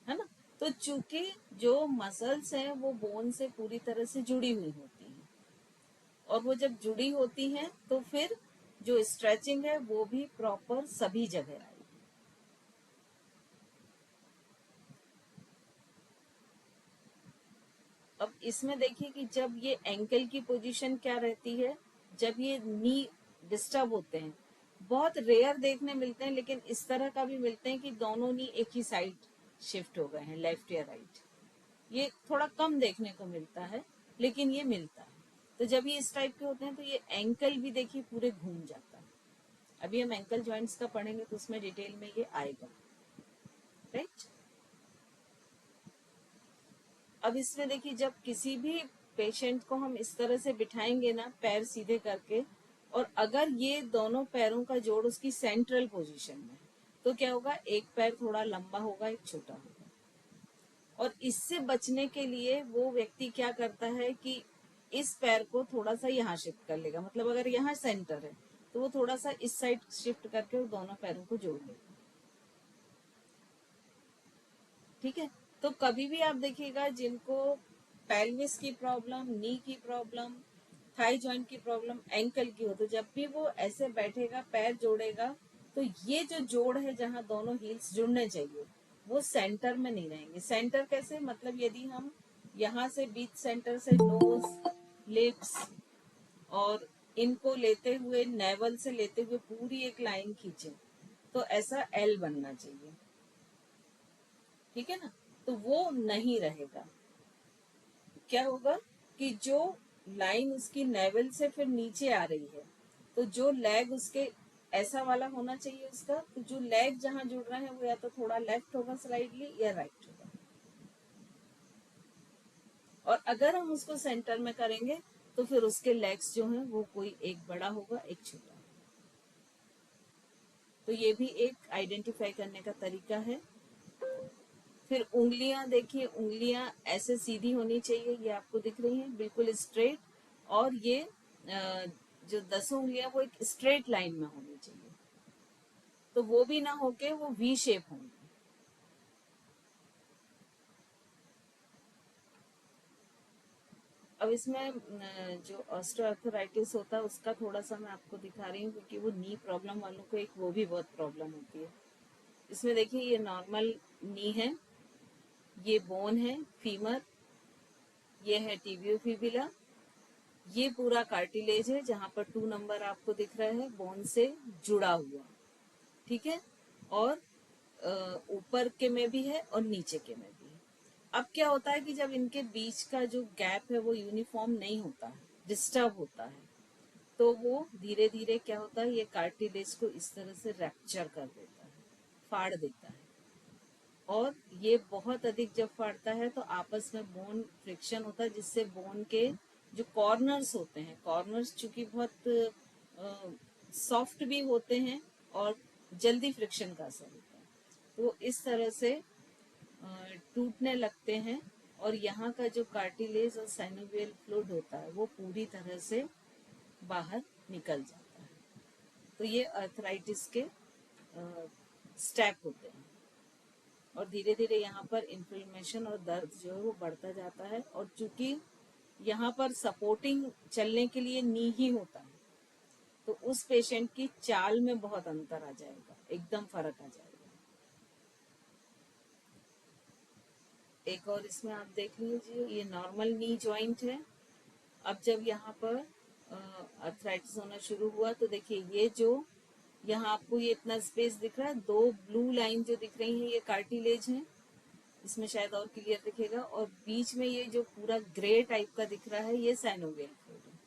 है ना। तो चूंकि जो मसल्स हैं वो बोन से पूरी तरह से जुड़ी हुई होती हैं, और वो जब जुड़ी होती हैं तो फिर जो स्ट्रेचिंग है वो भी प्रॉपर सभी जगह आएगी। अब इसमें देखिए कि जब ये एंकल की पोजीशन क्या रहती है, जब ये नी डिस्टर्ब होते हैं, बहुत रेयर देखने मिलते हैं, लेकिन इस तरह का भी मिलते हैं कि दोनों नी एक ही साइड शिफ्ट हो गए हैं, लेफ्ट या राइट। ये थोड़ा कम देखने को मिलता है, लेकिन ये मिलता है। तो जब ये इस टाइप के होते हैं तो ये एंकल भी देखिए पूरे घूम जाता है। अभी हम एंकल जॉइंट्स का पढ़ेंगे तो उसमें डिटेल में ये आएगा, राइट। अब इसमें देखिए जब किसी भी पेशेंट को हम इस तरह से बिठाएंगे ना, पैर सीधे करके, और अगर ये दोनों पैरों का जोड़ उसकी सेंट्रल पोजीशन में, तो क्या होगा, एक पैर थोड़ा लंबा होगा, एक छोटा होगा। और इससे बचने के लिए वो व्यक्ति क्या करता है कि इस पैर को थोड़ा सा यहाँ शिफ्ट कर लेगा, मतलब अगर यहाँ सेंटर है तो वो थोड़ा सा इस साइड शिफ्ट करके दोनों पैरों को जोड़ लेगा। ठीक है, तो कभी भी आप देखिएगा जिनको पेल्विस की प्रॉब्लम, नी की प्रॉब्लम, थाई जॉइंट की प्रॉब्लम, एंकल की हो, तो जब भी वो ऐसे बैठेगा, पैर जोड़ेगा, तो ये जो जोड़ है जहां दोनों हील्स जुड़ने चाहिए वो सेंटर में नहीं रहेंगे। सेंटर कैसे, मतलब यदि हम यहाँ से बीच सेंटर से नोज, लिप्स और इनको लेते हुए, नेवल से लेते हुए पूरी एक लाइन खींचे, तो ऐसा एल बनना चाहिए, ठीक है ना। तो वो नहीं रहेगा। क्या होगा कि जो लाइन उसकी नेवल से फिर नीचे आ रही है, तो जो लेग उसके ऐसा वाला होना चाहिए उसका, तो जो लेग जहां जुड़ रहा है वो या तो थोड़ा लेफ्ट होगा स्लाइडली या राइट होगा। और अगर हम उसको सेंटर में करेंगे तो फिर उसके लेग्स जो हैं वो कोई एक बड़ा होगा, एक छोटा। तो ये भी एक आइडेंटिफाई करने का तरीका है। फिर उंगलियां देखिए, उंगलियां ऐसे सीधी होनी चाहिए, ये आपको दिख रही हैं बिल्कुल स्ट्रेट। और ये जो 10 उंगलियां वो एक स्ट्रेट लाइन में होनी चाहिए, तो वो भी ना होके वो वी शेप होंगी। अब इसमें जो ऑस्टियोआर्थराइटिस होता है उसका थोड़ा सा मैं आपको दिखा रही हूँ, क्योंकि वो नी प्रॉब्लम वालों को एक वो भी बहुत प्रॉब्लम होती है। इसमें देखिए ये नॉर्मल नी है, ये बोन है फीमर, ये है टिबियो फिबिला, ये पूरा कार्टिलेज है जहां पर 2 नंबर आपको दिख रहा है बोन से जुड़ा हुआ, ठीक है। और ऊपर के में भी है और नीचे के में भी है। अब क्या होता है कि जब इनके बीच का जो गैप है वो यूनिफॉर्म नहीं होता है, डिस्टर्ब होता है, तो वो धीरे धीरे क्या होता है, ये कार्टिलेज को इस तरह से रैप्चर कर देता है, फाड़ देता है। और ये बहुत अधिक जब फाड़ता है तो आपस में बोन फ्रिक्शन होता है, जिससे बोन के जो कॉर्नर्स होते हैं, कॉर्नर्स चूंकि बहुत सॉफ्ट भी होते हैं और जल्दी फ्रिक्शन का असर होता है, तो वो इस तरह से टूटने लगते हैं। और यहाँ का जो कार्टिलेज और साइनोवियल फ्लूइड होता है वो पूरी तरह से बाहर निकल जाता है। तो ये अर्थराइटिस के स्टेप होते हैं। और धीरे धीरे यहाँ पर इन्फ्लेमेशन और दर्द जो है वो बढ़ता जाता है। और चूंकि यहाँ पर सपोर्टिंग चलने के लिए नी ही होता है, तो उस पेशेंट की चाल में बहुत अंतर आ जाएगा, एकदम फर्क आ जाएगा। एक और इसमें आप देख लीजिए, ये नॉर्मल नी जॉइंट है। अब जब यहाँ पर अर्थराइटिस होना शुरू हुआ तो देखिए ये जो यहाँ आपको ये इतना स्पेस दिख रहा है, 2 ब्लू लाइन जो दिख रही है ये कार्टिलेज है, इसमें शायद और क्लियर दिखेगा। और बीच में ये जो पूरा ग्रे टाइप का दिख रहा है ये साइनोवियल फ्लूइड है।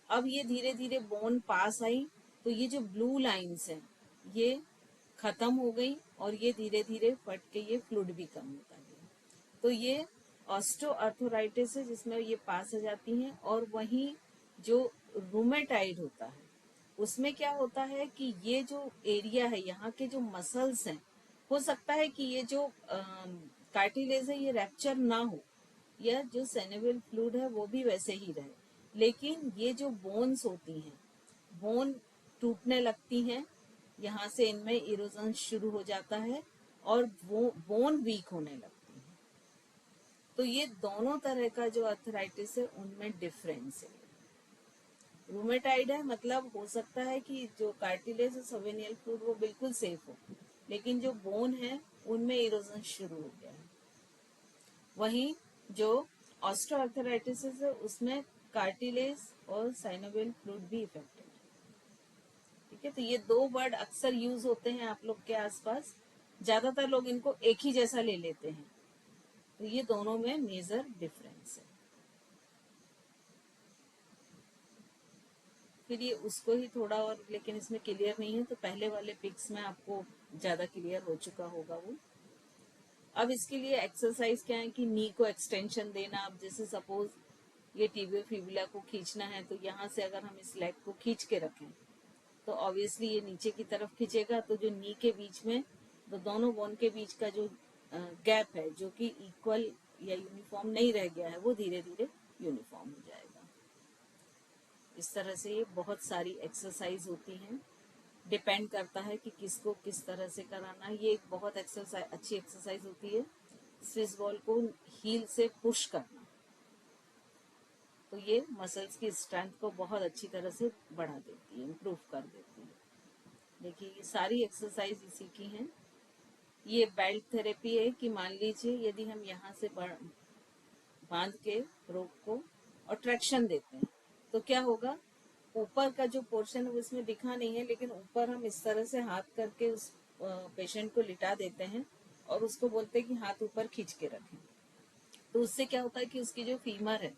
अब ये धीरे धीरे बोन पास आई, तो ये जो ब्लू लाइंस हैं ये खत्म हो गई और ये धीरे धीरे फट के ये फ्लूइड भी कम होता गया। तो ये ऑस्टियोआर्थराइटिस है जिसमें ये पास हो जाती हैं। और वहीं जो रूमेटाइड होता है उसमें क्या होता है कि ये जो एरिया है, यहाँ के जो मसल्स हैं, हो सकता है कि ये जो कार्टिलेज है ये रैप्चर ना हो, या जो सेनेवियल फ्लूइड है वो भी वैसे ही रहे, लेकिन ये जो बोन्स होती हैं, बोन टूटने लगती हैं, यहाँ से इनमें इरोजन शुरू हो जाता है और वो बोन वीक होने लगती है। तो ये दोनों तरह का जो अर्थराइटिस है उनमें डिफरेंस है। रूमेटाइड है मतलब हो सकता है कि जो कार्टिलेज और सवेनियल फ्लूइड वो बिल्कुल सेफ हो, लेकिन जो बोन है उनमें इरोजन शुरू हो गया है। वहीं जो ऑस्टियोआर्थराइटिस है उसमें कार्टिलेज और साइनोवियल फ्लूइड भी इफेक्टेड है, ठीक है। तो ये 2 वर्ड अक्सर यूज होते हैं आप लोग के आसपास, ज्यादातर लोग इनको एक ही जैसा ले लेते हैं, तो ये दोनों में मेजर डिफरेंस है। फिर ये उसको ही थोड़ा और, लेकिन इसमें क्लियर नहीं है, तो पहले वाले पिक्स में आपको ज्यादा क्लियर हो चुका होगा वो। अब इसके लिए एक्सरसाइज क्या है कि नी को एक्सटेंशन देना। अब जैसे सपोज ये टिबियो फिबुला को खींचना है, तो यहाँ से अगर हम इस लेग को खींच के रखें तो ऑब्वियसली ये नीचे की तरफ खींचेगा, तो जो नी के बीच में, तो दोनों बोन के बीच का जो गैप है जो कि इक्वल या यूनिफॉर्म नहीं रह गया है वो धीरे धीरे यूनिफॉर्म हो जाएगा। इस तरह से ये बहुत सारी एक्सरसाइज होती हैं, डिपेंड करता है कि किसको किस तरह से कराना है। ये एक बहुत एक्सरसाइज, अच्छी एक्सरसाइज होती है स्विस बॉल को हील से पुश करना, तो ये मसल्स की स्ट्रेंथ को बहुत अच्छी तरह से बढ़ा देती है, इम्प्रूव कर देती है। देखिए ये सारी एक्सरसाइज इसी की हैं। ये बेल्ट थेरेपी है कि मान लीजिए यदि हम यहाँ से बांध के रोप को और ट्रैक्शन देते हैं तो क्या होगा, ऊपर का जो पोर्शन है वो इसमें दिखा नहीं है, लेकिन ऊपर हम इस तरह से हाथ करके उस पेशेंट को लिटा देते हैं और उसको बोलते हैं कि हाथ ऊपर खींच के रखें। तो उससे क्या होता है कि उसकी जो फीमर है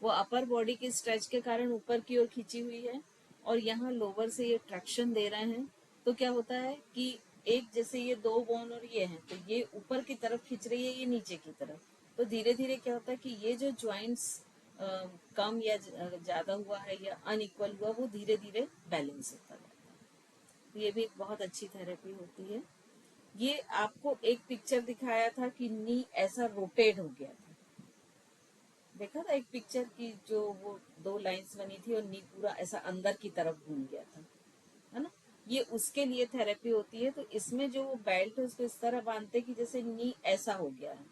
वो अपर बॉडी की स्ट्रेच के कारण ऊपर की ओर खींची हुई है और यहाँ लोअर से ये ट्रैक्शन दे रहे हैं। तो क्या होता है कि एक जैसे ये दो बोन और ये है, तो ये ऊपर की तरफ खींच रही है, ये नीचे की तरफ। तो धीरे धीरे क्या होता है कि ये जो ज्वाइंट्स कम या ज्यादा हुआ है या अनइक्वल हुआ, वो धीरे धीरे बैलेंस होता जाता है। तो ये भी एक बहुत अच्छी थेरेपी होती है। ये आपको एक पिक्चर दिखाया था कि नी ऐसा रोटेट हो गया था, देखा था एक पिक्चर की जो वो दो लाइंस बनी थी और नी पूरा ऐसा अंदर की तरफ घूम गया था, है ना। ये उसके लिए थेरेपी होती है। तो इसमें जो वो बेल्ट है उसको इस तरह बांधते कि जैसे नी ऐसा हो गया है,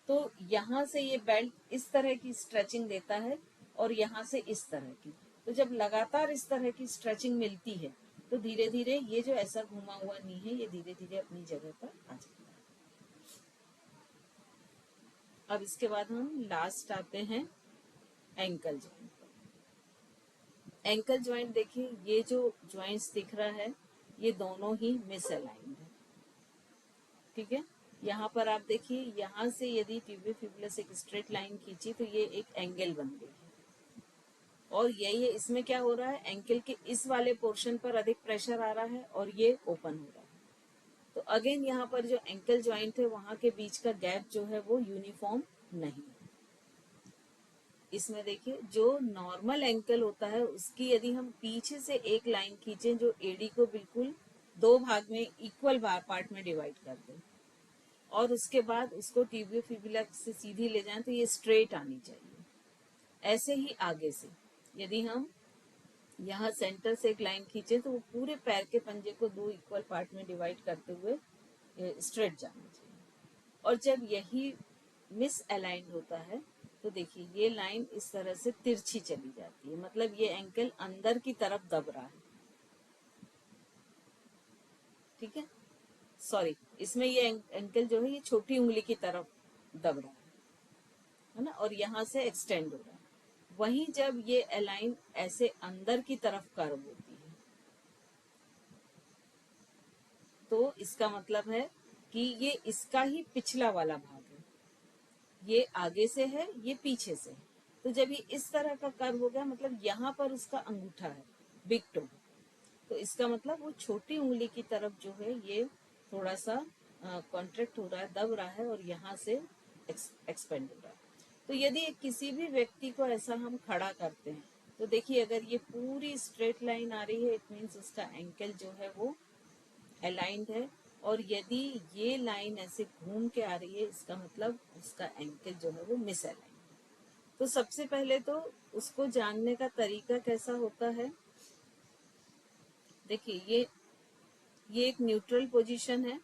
तो यहाँ से ये बेल्ट इस तरह की स्ट्रेचिंग देता है और यहाँ से इस तरह की। तो जब लगातार इस तरह की स्ट्रेचिंग मिलती है तो धीरे धीरे ये जो ऐसा घुमा हुआ नी है ये धीरे धीरे अपनी जगह पर आ जाता है। अब इसके बाद हम लास्ट आते हैं एंकल जॉइंट पर। एंकल जॉइंट देखिए, ये जो जॉइंट्स दिख रहा है ये दोनों ही मिसअलाइंड है, ठीक है। यहाँ पर आप देखिए, यहाँ से यदि ट्यूबियो फिबुलस एक स्ट्रेट लाइन खींची तो ये एक एंगल बन गई है और यही है, इसमें क्या हो रहा है, एंकल के इस वाले पोर्शन पर अधिक प्रेशर आ रहा है और ये ओपन हो रहा है। तो अगेन यहाँ पर जो एंकल ज्वाइंट है वहां के बीच का गैप जो है वो यूनिफॉर्म नहीं है। इसमें देखिए जो नॉर्मल एंकल होता है उसकी यदि हम पीछे से एक लाइन खींचें जो एडी को बिल्कुल दो भाग में इक्वल पार्ट में डिवाइड कर दे और उसके बाद उसको टिबियो फिबुला से सीधी ले जाएं तो ये स्ट्रेट आनी चाहिए। ऐसे ही आगे से यदि हम यहाँ सेंटर से एक लाइन खींचे तो वो पूरे पैर के पंजे को दो इक्वल पार्ट में डिवाइड करते हुए स्ट्रेट जाना चाहिए। और जब यही मिस अलाइंड होता है तो देखिए ये लाइन इस तरह से तिरछी चली जाती है, मतलब ये एंकल अंदर की तरफ दब रहा है, ठीक है। सॉरी, इसमें ये एंकल जो है ये छोटी उंगली की तरफ दब रहा है ना, और यहाँ से एक्सटेंड हो रहा है। वहीं जब ये अलाइन ऐसे अंदर की तरफ कर्व होती है तो इसका मतलब है कि ये इसका ही पिछला वाला भाग है, ये आगे से है ये पीछे से है। तो जब ये इस तरह का कर्व हो गया मतलब यहाँ पर उसका अंगूठा है, बिग टो, तो इसका मतलब वो छोटी उंगली की तरफ जो है ये थोड़ा सा कॉन्ट्रैक्ट हो रहा है, दब रहा है और यहाँ से एक्सपेंड हो रहा है। तो यदि किसी भी व्यक्ति को ऐसा हम खड़ा करते हैं तो देखिए अगर ये पूरी स्ट्रेट लाइन आ रही है इट मीन्स उसका एंकल जो है वो अलाइंड है, और यदि ये लाइन ऐसे घूम के आ रही है इसका मतलब उसका एंकल जो है वो मिस अलाइंड है। तो सबसे पहले तो उसको जानने का तरीका कैसा होता है, देखिए ये एक न्यूट्रल पोजीशन है,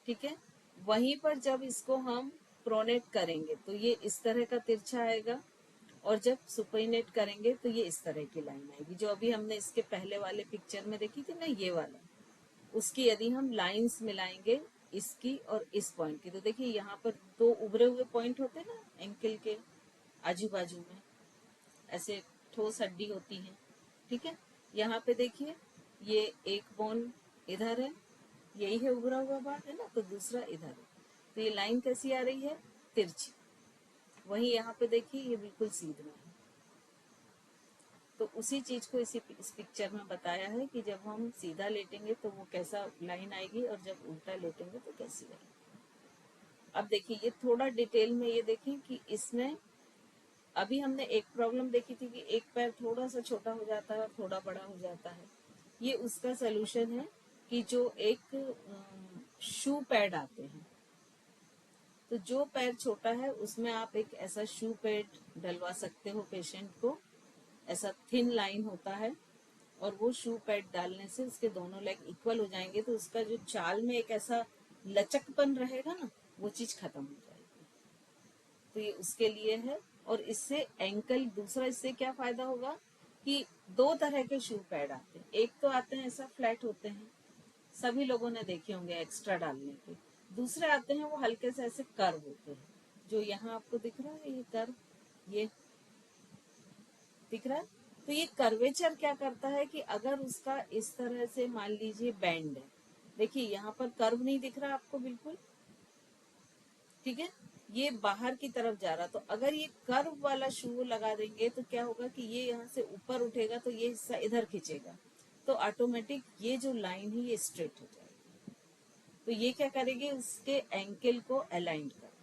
ठीक है। वहीं पर जब इसको हम प्रोनेट करेंगे तो ये इस तरह का तिरछा आएगा और जब सुपरनेट करेंगे तो ये इस तरह की लाइन आएगी, जो अभी हमने इसके पहले वाले पिक्चर में देखी थी ना ये वाला। उसकी यदि हम लाइंस मिलाएंगे इसकी और इस पॉइंट की तो देखिए यहाँ पर दो उभरे हुए पॉइंट होते हैं ना एंकल के आजू बाजू में, ऐसे ठोस हड्डी होती है, ठीक है। यहाँ पे देखिए ये एक बोन इधर है, यही है उभरा हुआ भाग है ना, तो दूसरा इधर है। तो ये लाइन कैसी आ रही है, तिरछी। वहीं यहाँ पे देखिए ये बिल्कुल सीधा है। तो उसी चीज को इस पिक्चर में बताया है कि जब हम सीधा लेटेंगे तो वो कैसा लाइन आएगी और जब उल्टा लेटेंगे तो कैसी आएगी। अब देखिए ये थोड़ा डिटेल में ये देखें कि इसमें अभी हमने एक प्रॉब्लम देखी थी कि एक पैर थोड़ा सा छोटा हो जाता है और थोड़ा बड़ा हो जाता है। ये उसका सलूशन है कि जो एक शू पैड आते हैं, तो जो पैर छोटा है उसमें आप एक ऐसा शू पैड डलवा सकते हो पेशेंट को, ऐसा थिन लाइन होता है और वो शू पैड डालने से उसके दोनों लेग इक्वल हो जाएंगे, तो उसका जो चाल में एक ऐसा लचकपन रहेगा ना, वो चीज खत्म हो जाएगी। तो ये उसके लिए है। और इससे एंकल, दूसरा इससे क्या फायदा होगा कि दो तरह के शू पैड आते हैं। एक तो आते हैं ऐसा फ्लैट होते हैं, सभी लोगों ने देखे होंगे एक्स्ट्रा डालने के। दूसरे आते हैं वो हल्के से ऐसे कर्व होते हैं, जो यहाँ आपको दिख रहा है, ये कर्व, ये दिख रहा है। तो ये कर्वेचर क्या करता है कि अगर उसका इस तरह से मान लीजिए बैंड है, देखिए यहाँ पर कर्व नहीं दिख रहा आपको बिल्कुल, ठीक है, ये बाहर की तरफ जा रहा। तो अगर ये कर्व वाला शू लगा देंगे तो क्या होगा कि ये यहाँ से ऊपर उठेगा तो ये हिस्सा इधर खींचेगा, तो ऑटोमेटिक ये जो लाइन है ये स्ट्रेट हो जाएगी। तो ये क्या करेगी, उसके एंकल को अलाइन कर।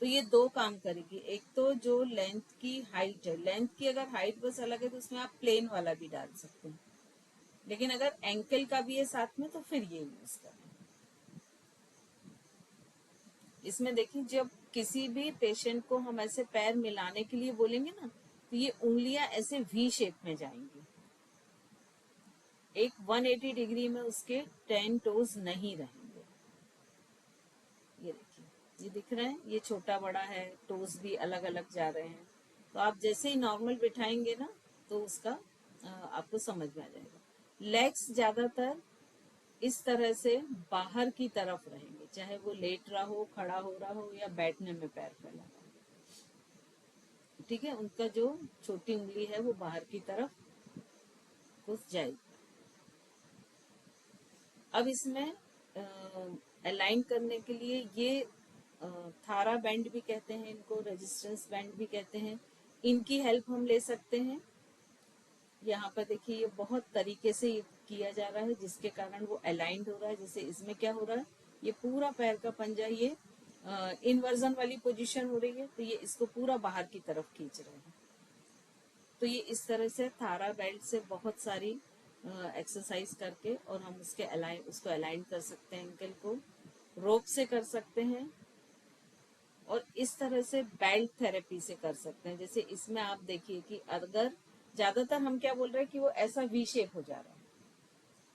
तो ये दो काम करेगी। एक तो जो लेंथ की हाइट है, लेंथ की अगर हाइट बस अलग है तो उसमें आप प्लेन वाला भी डाल सकते हैं, लेकिन अगर एंकल का भी है साथ में तो फिर ये यूज करें। इसमें देखिए, जब किसी भी पेशेंट को हम ऐसे पैर मिलाने के लिए बोलेंगे ना, तो ये उंगलियां ऐसे वी शेप में जाएंगी, एक 180 डिग्री में उसके 10 टोज नहीं रहेंगे। ये देखिए, ये दिख रहा है, ये छोटा बड़ा है, टोज भी अलग अलग जा रहे हैं। तो आप जैसे ही नॉर्मल बिठाएंगे ना तो उसका आपको समझ में आ जाएगा। लेग्स ज्यादातर इस तरह से बाहर की तरफ रहेंगे, चाहे वो लेट रहा हो, खड़ा हो रहा हो, या बैठने में पैर फैला रहा हो, ठीक है। उनका जो छोटी उंगली है वो बाहर की तरफ घुस जाएगी। अब इसमें अलाइन करने के लिए ये थारा बैंड भी कहते हैं इनको, रेजिस्टेंस बैंड भी कहते हैं, इनकी हेल्प हम ले सकते हैं। यहाँ पर देखिए ये बहुत तरीके से किया जा रहा है, जिसके कारण वो अलाइंड हो रहा है। जैसे इसमें क्या हो रहा है, ये पूरा पैर का पंजा ये इन्वर्जन वाली पोजीशन हो रही है, तो ये इसको पूरा बाहर की तरफ खींच रहे हैं। तो ये इस तरह से थारा बेल्ट से बहुत सारी एक्सरसाइज करके और हम उसको अलाइन कर सकते हैं, एंकल को रोप से कर सकते हैं, और इस तरह से बेल्ट थेरेपी से कर सकते हैं। जैसे इसमें आप देखिए कि अगर ज्यादातर हम क्या बोल रहे हैं कि वो ऐसा वी शेप हो जा रहा है,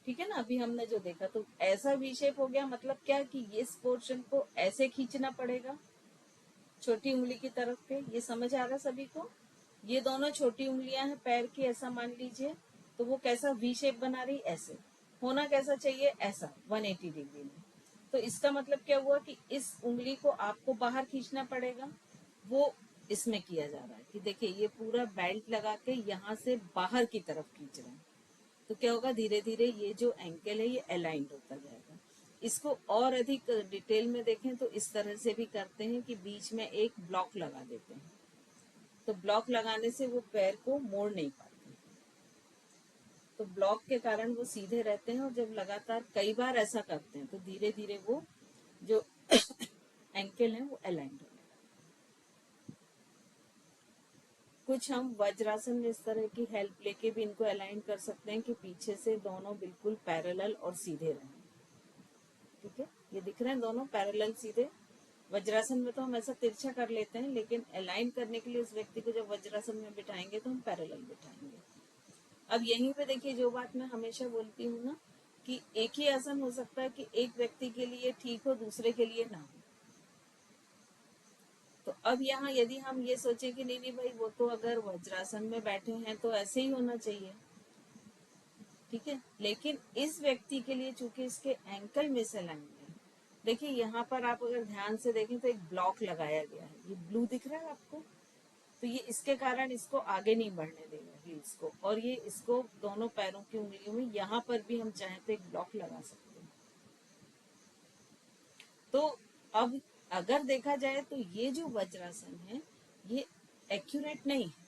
ठीक है ना, अभी हमने जो देखा तो ऐसा वी शेप हो गया, मतलब क्या कि इस पोर्शन को ऐसे खींचना पड़ेगा छोटी उंगली की तरफ पे। ये समझ आ रहा है सभी को? ये दोनों छोटी उंगलियां हैं पैर की, ऐसा मान लीजिए, तो वो कैसा वी शेप बना रही, ऐसे होना कैसा चाहिए, ऐसा 180 डिग्री में। तो इसका मतलब क्या हुआ कि इस उंगली को आपको बाहर खींचना पड़ेगा, वो इसमें किया जा रहा है कि देखिए ये पूरा बेल्ट लगा के यहाँ से बाहर की तरफ खींच रहे हैं। तो क्या होगा, धीरे धीरे ये जो एंकल है ये अलाइंड होता जाएगा। इसको और अधिक डिटेल में देखें तो इस तरह से भी करते हैं कि बीच में एक ब्लॉक लगा देते हैं, तो ब्लॉक लगाने से वो पैर को मोड़ नहीं पाते, तो ब्लॉक के कारण वो सीधे रहते हैं। और जब लगातार कई बार ऐसा करते हैं तो धीरे धीरे वो जो एंकल है वो अलाइंड होने लगता है। कुछ हम वज्रासन में इस तरह की हेल्प लेके भी इनको अलाइन कर सकते हैं कि पीछे से दोनों बिल्कुल पैरेलल और सीधे रहें, ठीक है। ये दिख रहे हैं दोनों पैरेलल सीधे। वज्रासन में तो हम ऐसा तिरछा कर लेते हैं, लेकिन अलाइन करने के लिए उस व्यक्ति को जब वज्रासन में बिठाएंगे तो हम पैरेलल बिठाएंगे। अब यहीं पे देखिए, जो बात मैं हमेशा बोलती हूँ ना, कि एक ही आसन हो सकता है कि एक व्यक्ति के लिए ठीक हो, दूसरे के लिए ना हो। तो अब यहाँ यदि हम ये सोचे कि नहीं नहीं भाई, वो तो अगर वज्रासन में बैठे हैं तो ऐसे ही होना चाहिए, ठीक है, लेकिन इस व्यक्ति के लिए चूंकि इसके एंकल मिसअलाइन है, देखिए यहाँ पर आप अगर ध्यान से देखें तो एक ब्लॉक लगाया गया है, ये ब्लू दिख रहा है आपको, तो ये इसके कारण इसको आगे नहीं बढ़ने देगा हील्स को, और ये इसको दोनों पैरों की उंगलियों में यहाँ पर भी हम चाहें तो एक ब्लॉक लगा सकते हैं। तो अब अगर देखा जाए तो ये जो वज्रासन है ये एक्यूरेट नहीं है,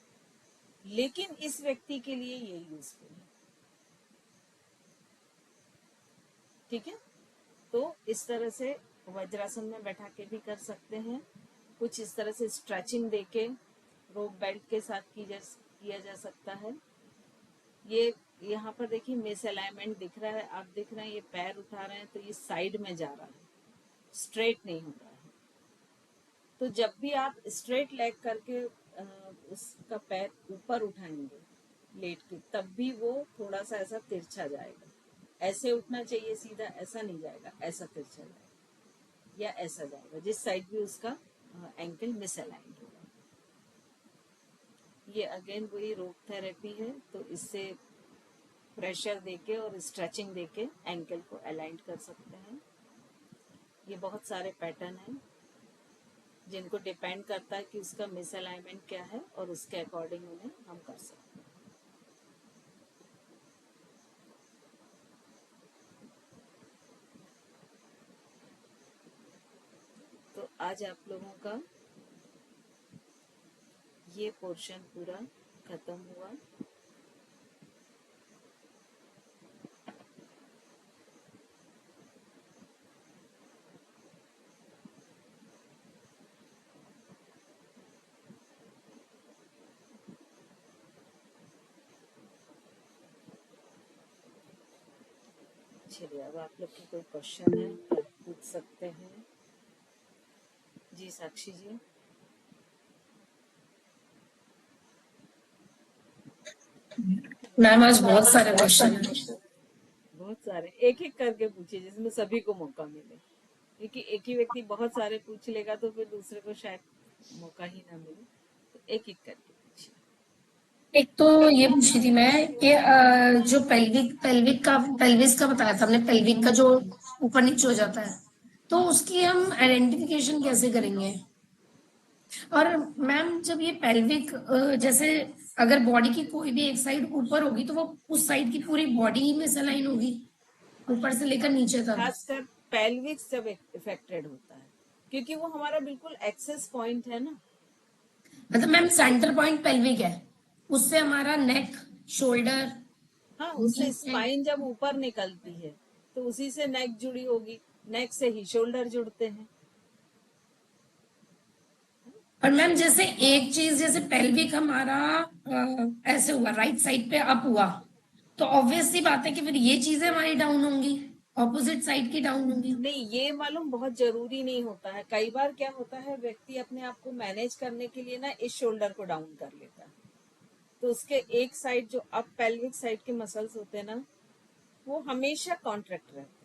लेकिन इस व्यक्ति के लिए ये यूजफुल है, ठीक है। तो इस तरह से वज्रासन में बैठा के भी कर सकते हैं, कुछ इस तरह से स्ट्रेचिंग देके रोप बेल्ट के साथ किया जा सकता है। ये यहाँ पर देखिए मिस अलाइनमेंट दिख रहा है, आप दिख रहे हैं ये पैर उठा रहे हैं तो ये साइड में जा रहा है, स्ट्रेट नहीं हो रहा है। तो जब भी आप स्ट्रेट लेग करके उसका पैर ऊपर उठाएंगे लेट के, तब भी वो थोड़ा सा ऐसा तिरछा जाएगा। ऐसे उठना चाहिए सीधा, ऐसा नहीं जाएगा, ऐसा तिरछा जाएगा। या ऐसा जाएगा, जिस साइड भी उसका एंकल मिसअलाइंड होगा। ये अगेन वही रोप थेरेपी है, तो इससे प्रेशर देके और स्ट्रेचिंग देके एंकल को अलाइन कर सकते हैं। ये बहुत सारे पैटर्न हैं जिनको डिपेंड करता है कि उसका मिसअलाइनमेंट क्या है, और उसके अकॉर्डिंग उन्हें हम कर सकते हैं। तो आज आप लोगों का ये पोर्शन पूरा खत्म हुआ। चलिए, अब आप लोग की कोई क्वेश्चन है तो पूछ सकते हैं। जी साक्षी जी। मैम आज बहुत सारे क्वेश्चन हैं। बहुत सारे, एक एक करके पूछिए जिसमें सभी को मौका मिले, क्योंकि एक ही व्यक्ति बहुत सारे पूछ लेगा तो फिर दूसरे को शायद मौका ही ना मिले। तो एक एक करके पूछिए। एक तो ये पूछ रही थी मैं कि जो पेल्विस का बताया था हमने, पेल्विक का जो ऊपर नीचे हो जाता है, तो उसकी हम आइडेंटिफिकेशन कैसे करेंगे? और मैम जब ये पेल्विक जैसे अगर बॉडी की कोई भी एक साइड ऊपर होगी तो वो उस साइड की पूरी बॉडी ही में अलाइन होगी, ऊपर से लेकर नीचे तक। खासकर पेल्विक जब इफेक्टेड होता है, क्योंकि वो हमारा बिल्कुल एक्सेस पॉइंट है ना। मतलब मैम सेंटर पॉइंट पेल्विक है, उससे हमारा नेक, शोल्डर, हाँ, उससे स्पाइन जब ऊपर निकलती है तो उसी से नेक जुड़ी होगी, नेक से ही शोल्डर जुड़ते हैं। और मैम जैसे एक चीज, जैसे पेल्विक हमारा ऐसे हुआ, राइट साइड पे अप हुआ, तो ऑब्वियस सी बात है कि फिर ये चीजें हमारी डाउन होंगी, ऑपोजिट साइड की डाउन होंगी। नहीं, ये मालूम बहुत जरूरी नहीं होता है। कई बार क्या होता है, व्यक्ति अपने आप को मैनेज करने के लिए ना इस शोल्डर को डाउन कर लेता है, तो उसके एक साइड जो अप पेल्विक साइड के मसल्स होते हैं ना, वो हमेशा कॉन्ट्रैक्ट रहते हैं।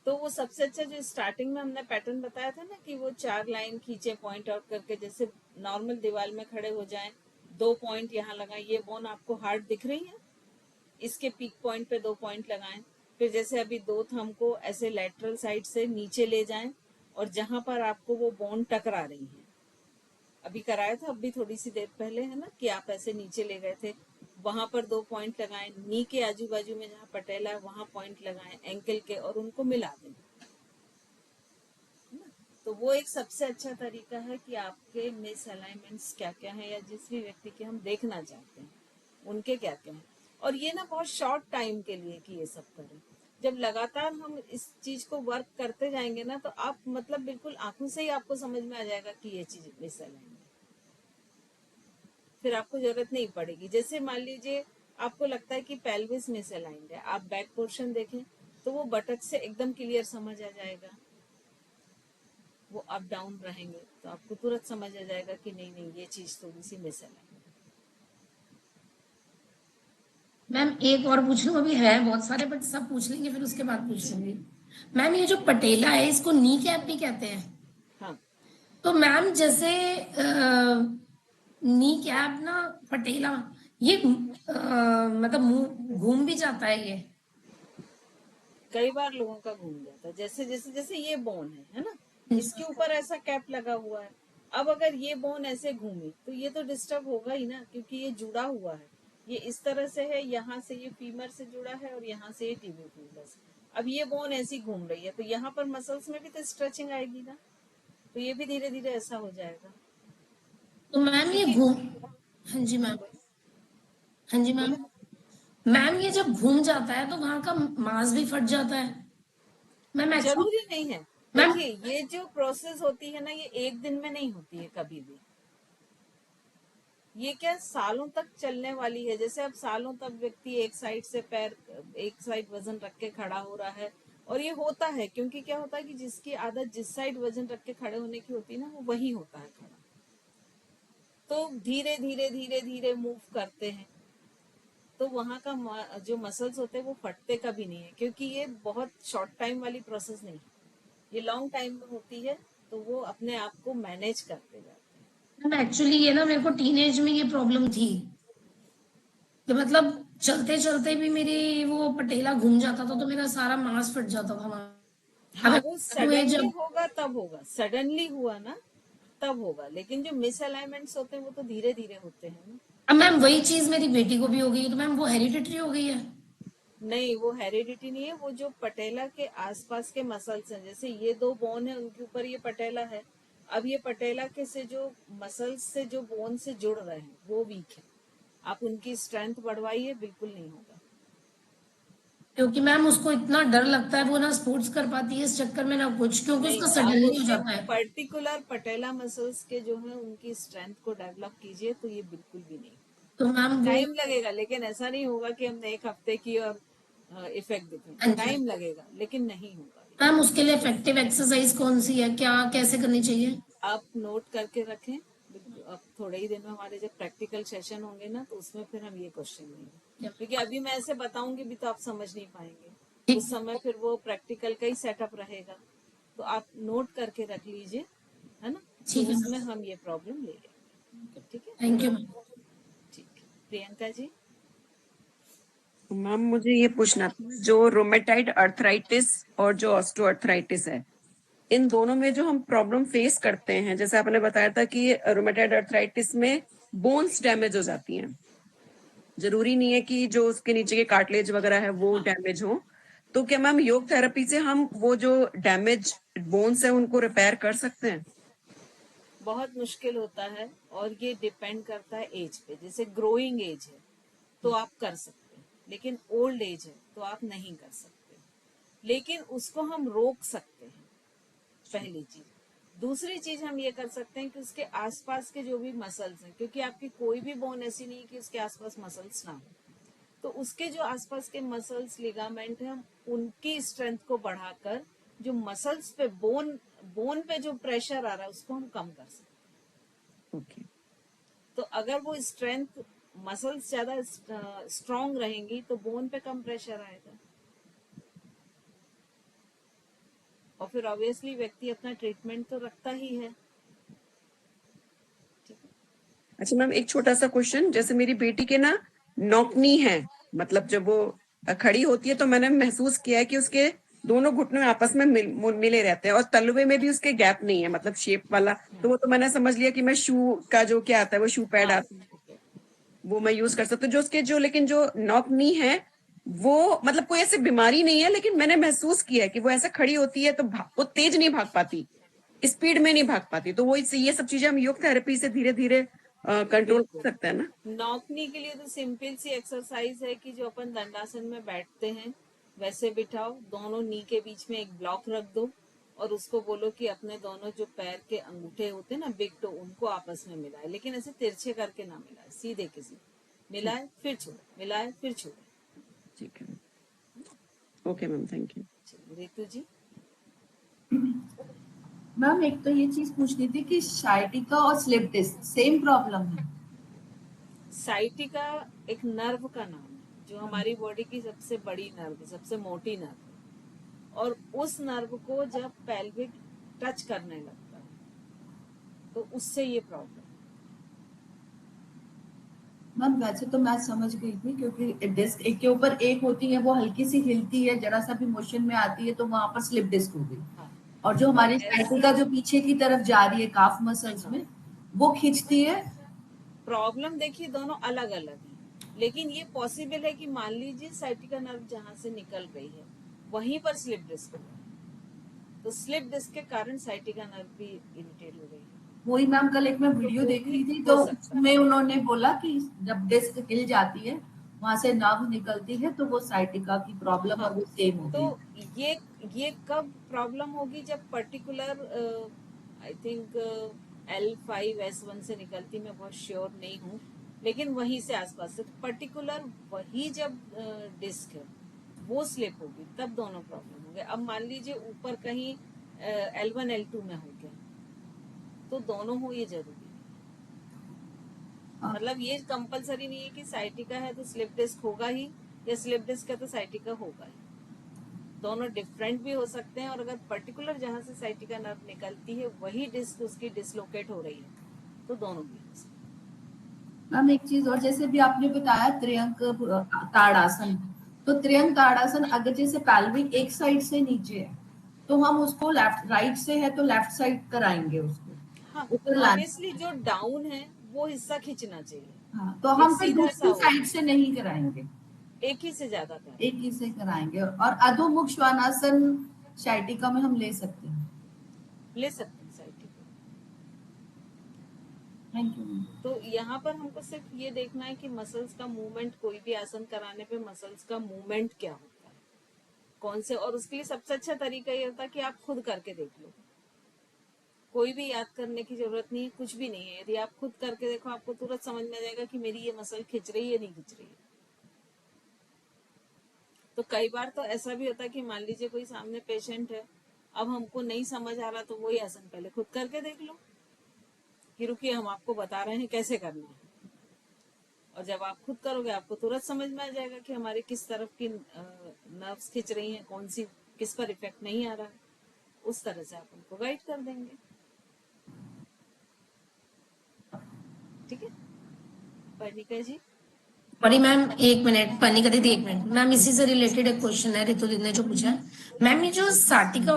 तो वो सबसे अच्छा जो स्टार्टिंग में हमने पैटर्न बताया था ना, कि वो 4 लाइन खींचे पॉइंट आउट करके, जैसे नॉर्मल दीवार में खड़े हो जाएं, 2 पॉइंट यहाँ लगाएं, ये बोन आपको हार्ड दिख रही है, इसके पीक पॉइंट पे 2 पॉइंट लगाएं। फिर जैसे अभी 2 थंब को ऐसे लेटरल साइड से नीचे ले जाएं, और जहां पर आपको वो बोन टकरा रही है, अभी कराया था अभी थोड़ी सी देर पहले, है ना, कि आप ऐसे नीचे ले गए थे, वहां पर 2 पॉइंट लगाएं, नी के आजू बाजू में जहाँ पटेला है वहां पॉइंट लगाएं एंकल के, और उनको मिला दें। तो वो एक सबसे अच्छा तरीका है कि आपके मिस अलाइनमेंट्स क्या क्या है, या जिस भी व्यक्ति के हम देखना चाहते हैं उनके क्या क्या है। और ये ना बहुत शॉर्ट टाइम के लिए कि ये सब करें। जब लगातार हम इस चीज को वर्क करते जाएंगे ना, तो आप मतलब बिल्कुल आंखों से ही आपको समझ में आ जाएगा कि ये चीज मिस अलाइन है। फिर आपको जरूरत नहीं पड़ेगी। जैसे मान लीजिए आपको लगता है कि पेल्विस मिस अलाइंड है, आप बैक पोर्शन देखें तो वो बटक से एकदम क्लियर समझ आ जाएगा, वो अप डाउन रहेंगे तो आपको तुरंत समझ आ जाएगा कि नहीं नहीं, ये चीज थोड़ी सी मिस है। मैम एक और पूछ लूं, अभी है बहुत सारे बट सब पूछ लेंगे फिर उसके बाद पूछ लूंगी। मैम ये जो पटेला है इसको नी कैप भी कहते हैं, हाँ, तो मैम जैसे नी कैप ना, पटेला, ये मतलब मुंह घूम भी जाता है ये? कई बार लोगों का घूम जाता है। जैसे जैसे जैसे ये बोन है ना, इसके ऊपर ऐसा कैप लगा हुआ है। अब अगर ये बोन ऐसे घूमी तो ये तो डिस्टर्ब होगा ही ना, क्योंकि ये जुड़ा हुआ है। ये इस तरह से है, यहाँ से ये फीमर से जुड़ा है और यहाँ से ये टीबी फीमर। अब ये बोन ऐसी घूम रही है तो यहाँ पर मसल्स में भी तो स्ट्रेचिंग आएगी ना, तो ये भी धीरे धीरे ऐसा हो जाएगा। तो मैम ये क्योंकि घूम, हाँ जी मैम, हाँ जी मैम, बोले, मैम ये जब घूम जाता है तो वहां का मांस भी फट जाता है मैम एक्चुअली? जरूरी नहीं है। मैम देखिए, ये जो प्रोसेस होती है ना, ये एक दिन में नहीं होती है कभी भी। ये क्या सालों तक चलने वाली है। जैसे अब सालों तक व्यक्ति एक साइड से पैर, एक साइड वजन रख के खड़ा हो रहा है, और ये होता है क्योंकि क्या होता है कि जिसकी आदत जिस साइड वजन रख के खड़े होने की होती है ना, वो वही होता है खड़ा। तो धीरे धीरे धीरे धीरे मूव करते हैं, तो वहाँ का जो मसल्स होते हैं वो फटते कभी नहीं है, क्योंकि ये बहुत शॉर्ट टाइम वाली प्रोसेस नहीं है, ये लॉन्ग टाइम में होती है, तो वो अपने आप को मैनेज करते जाते हैं। मैम एक्चुअली ये ना मेरे को टीनेज में ये प्रॉब्लम थी कि मतलब चलते चलते भी मेरी वो पटेला घूम जाता था, तो मेरा सारा मांस फट जाता था वहां। हाँ, अगर वो हुए सडनली जब होगा तब होगा, सडनली हुआ ना तब होगा, लेकिन जो मिसअलाइनमेंट्स होते हैं वो तो धीरे धीरे होते हैं ना। अब मैम वही चीज मेरी बेटी को भी हो गई है, तो मैम वो हेरिडिटरी हो गई है। नहीं, वो हेरिडिटी नहीं है, वो जो पटेला के आसपास के मसल्स हैं, जैसे ये दो बोन है उनके ऊपर ये पटेला है, अब ये पटेला के से जो मसल्स से जो बोन से जुड़ रहे हैं वो वीक है, आप उनकी स्ट्रेंथ बढ़वाइए, बिल्कुल नहीं होगा। क्योंकि मैम उसको इतना डर लगता है, वो ना स्पोर्ट्स कर पाती है इस चक्कर में ना कुछ, क्योंकि नहीं, उसका आप सडनली हो उसके जाता है। पर्टिकुलर पटेला मसल्स के जो है उनकी स्ट्रेंथ को डेवलप कीजिए, तो ये बिल्कुल भी नहीं। तो मैम वो, टाइम लगेगा, लेकिन ऐसा नहीं होगा कि हमने एक हफ्ते की और इफेक्ट दिखे, हाँ जी टाइम लगेगा लेकिन नहीं होगा। मैम, उसके लिए इफेक्टिव एक्सरसाइज कौन सी है, क्या कैसे करनी चाहिए? आप नोट करके रखें, अब थोड़े ही दिन में हमारे जब प्रैक्टिकल सेशन होंगे ना, तो उसमें फिर हम ये क्वेश्चन लेंगे, क्योंकि अभी मैं ऐसे बताऊंगी भी तो आप समझ नहीं पाएंगे, ठीक उस समय फिर वो प्रैक्टिकल का ही सेटअप रहेगा, तो आप नोट करके रख लीजिए, है ना, तो ठीक है उसमें मैम। हम ये प्रॉब्लम ले लेंगे, ठीक है। Thank you ma'am. ठीक है, प्रियंका जी। मैम मुझे ये पूछना था, जो रोमेटाइड अर्थराइटिस और जो ऑस्टियोआर्थराइटिस है, इन दोनों में जो हम प्रॉब्लम फेस करते हैं, जैसे आपने बताया था कि रोमेटाइड अर्थराइटिस में बोन्स डैमेज हो जाती हैं, जरूरी नहीं है कि जो उसके नीचे के कार्टिलेज वगैरह है वो हाँ, डैमेज हो, तो क्या मैम योग थेरेपी से हम वो जो डैमेज बोन्स है उनको रिपेयर कर सकते हैं? बहुत मुश्किल होता है, और ये डिपेंड करता है एज पे, जैसे ग्रोइंग एज है तो आप कर सकते हैं, लेकिन ओल्ड एज है तो आप नहीं कर सकते, लेकिन उसको हम रोक सकते हैं, पहली चीज। दूसरी चीज हम ये कर सकते हैं कि उसके आसपास के जो भी मसल्स हैं, क्योंकि आपकी कोई भी बोन ऐसी नहीं है कि उसके आसपास मसल्स ना हो, तो उसके जो आसपास के मसल्स लिगामेंट हैं, हम उनकी स्ट्रेंथ को बढ़ाकर जो मसल्स पे बोन पे जो प्रेशर आ रहा है उसको हम कम कर सकते हैं। ओके। तो अगर वो स्ट्रेंथ मसल्स ज्यादा स्ट्रांग रहेंगी तो बोन पे कम प्रेशर आएगा, और फिर ऑब्वियसली व्यक्ति अपना ट्रीटमेंट तो रखता ही है। ठीक है। अच्छा मैम, एक छोटा सा क्वेश्चन, जैसे मेरी बेटी के ना नौकनी है, मतलब जब वो खड़ी होती है तो मैंने महसूस किया है कि उसके दोनों घुटने आपस में मिले रहते हैं, और तलवे में भी उसके गैप नहीं है, मतलब शेप वाला, तो वो तो मैंने समझ लिया कि मैं शू का जो क्या आता है वो शू पैड हाँ, आता है वो मैं यूज कर सकती हूँ। जो उसके जो लेकिन जो नौकनी है वो मतलब कोई ऐसी बीमारी नहीं है, लेकिन मैंने महसूस किया है कि वो ऐसे खड़ी होती है तो वो तेज नहीं भाग पाती, स्पीड में नहीं भाग पाती, तो वो इससे ये सब चीजें हम योग थेरेपी से धीरे धीरे कंट्रोल बिल्कुल। कर सकते हैं ना? नौकनी के लिए तो सिंपल सी एक्सरसाइज है कि जो अपन दंडासन में बैठते हैं वैसे बिठाओ, दोनों नी के बीच में एक ब्लॉक रख दो, और उसको बोलो कि अपने दोनों जो पैर के अंगूठे होते हैं ना, बिग टो, उनको आपस में मिलाए, लेकिन ऐसे तिरछे करके ना मिलाए, सीधे के सीधे ठीक। मिलाए फिर छोड़े, मिलाए फिर छोड़े। ठीक है। Okay ma'am, thank you. चलिए, रितु जी। मैम एक तो ये चीज पूछनी थी कि शाइटिका और स्लिप डिस्क सेम प्रॉब्लम है? साइटिका एक नर्व का नाम है, जो हमारी बॉडी की सबसे बड़ी नर्व, सबसे मोटी नर्व है, और उस नर्व को जब पेल्विक टच करने लगता है तो उससे ये प्रॉब्लम। मैम वैसे तो मैं समझ गई थी, क्योंकि डिस्क एक के ऊपर एक होती है, वो हल्की सी हिलती है, जरा सा भी मोशन में आती है तो वहां पर स्लिप डिस्क हो गई। हाँ, और जो तो हमारी ऐसी, साइटिका जो पीछे की तरफ जा रही है काफ मसल्स हाँ, में, वो खींचती है। प्रॉब्लम देखिए दोनों अलग अलग हैं, लेकिन ये पॉसिबल है कि मान लीजिए साइटिका नर्व जहां से निकल रही है वहीं पर स्लिप डिस्क हुआ है, तो स्लिप डिस्क के कारण साइटिका नर्व भी इरिटेट हो रही है, वही मैम, कल एक मैं तो वीडियो वो देख भी रही थी, हो तो सकता है। उसमें उन्होंने बोला कि जब डिस्क हिल जाती है, वहां से नर्व निकलती है, तो वो साइटिका की प्रॉब्लम हाँ, और वो सेम हो तो गई। ये ये कब प्रॉब्लम होगी, जब पर्टिकुलर, आई थिंक L5S1 से निकलती, मैं बहुत श्योर नहीं हूँ, लेकिन वहीं से आसपास से पर्टिकुलर वही जब डिस्क है वो स्लिप होगी, तब दोनों प्रॉब्लम होंगे। अब मान लीजिए ऊपर कहीं L1 L2 में हो गया, तो दोनों हो ये जरूरी है। मतलब ये कंपलसरी नहीं है कि साइटिका है तो स्लिप डिस्क होगा ही, या स्लिप डिस्क है तो साइटिका होगा ही। दोनों डिफरेंट भी हो सकते हैं, और अगर पर्टिकुलर जहां से साइटिका नर्व निकलती है वही डिस्क उसकी डिसलोकेट हो रही है तो दोनों भी हो सकते हैं। मैम एक चीज और, जैसे भी आपने बताया त्रियंक ताड़ासन, तो त्रियंक ताड़ासन अगर जैसे पैल्विक एक साइड से नीचे है तो हम उसको लेफ्ट राइट से है तो लेफ्ट साइड कराएंगे उसको हाँ, ऊपर लाने। ऑब्वियसली जो डाउन है वो हिस्सा खींचना चाहिए, हाँ, तो एक हम फिर सीधा सा दूसरी हो, साइड से नहीं कराएंगे, एक ही से ज्यादा कर, एक ही से कराएंगे। और अधोमुख श्वानासन शाइटिका में हम ले सकते हैं। ले सकते हैं साइटिका। Thank you. तो यहाँ पर हमको सिर्फ ये देखना है कि मसल्स का मूवमेंट, कोई भी आसन कराने पे मसल्स का मूवमेंट क्या होता है, कौन से, और उसके लिए सबसे अच्छा तरीका ये होता है कि आप खुद करके देख लो। कोई भी याद करने की जरूरत नहीं है, कुछ भी नहीं है। यदि आप खुद करके देखो आपको तुरंत समझ में आ जाएगा कि मेरी ये मसल खिंच रही है नहीं खिंच रही है। तो कई बार तो ऐसा भी होता है कि मान लीजिए कोई सामने पेशेंट है, अब हमको नहीं समझ आ रहा तो वही आसन पहले खुद करके देख लो कि रुकिए हम आपको बता रहे हैं कैसे करना है, और जब आप खुद करोगे आपको तुरंत समझ में आ जाएगा कि हमारे किस तरफ की नर्व्स खिंच रही हैं, कौन सी किस पर इफेक्ट नहीं आ रहा है, उस तरह से आप उनको गाइड कर देंगे। ठीक है पर्णिका जी। सॉरी मैम, एक मिनट, पनिका दीदी एक मिनट मैम, इसी से रिलेटेड एक क्वेश्चन है रितु दीदी ने जो पूछा है। मैम ये जो साइटिका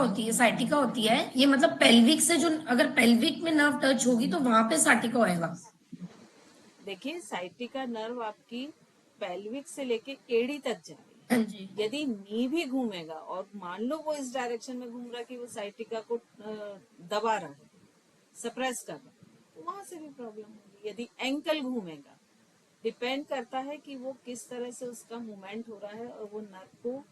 होती है ये मतलब पेल्विक से जो, अगर पेल्विक में नर्व टच होगी तो वहां पे साइटिका होएगा? देखिए साइटिका नर्व आपकी पेल्विक से लेके एड़ी तक जा रही है। हाँ जी। यदि नी भी घूमेगा और मान लो वो इस डायरेक्शन में घूम रहा है कि वो साइटिका को दबा रहा है, सप्रेस कर रहा है, तो वहां से भी प्रॉब्लम होगी। यदि एंकल घूमेगा, डिपेंड करता है कि वो किस तरह से उसका मूवमेंट हो रहा है और वो नर्व को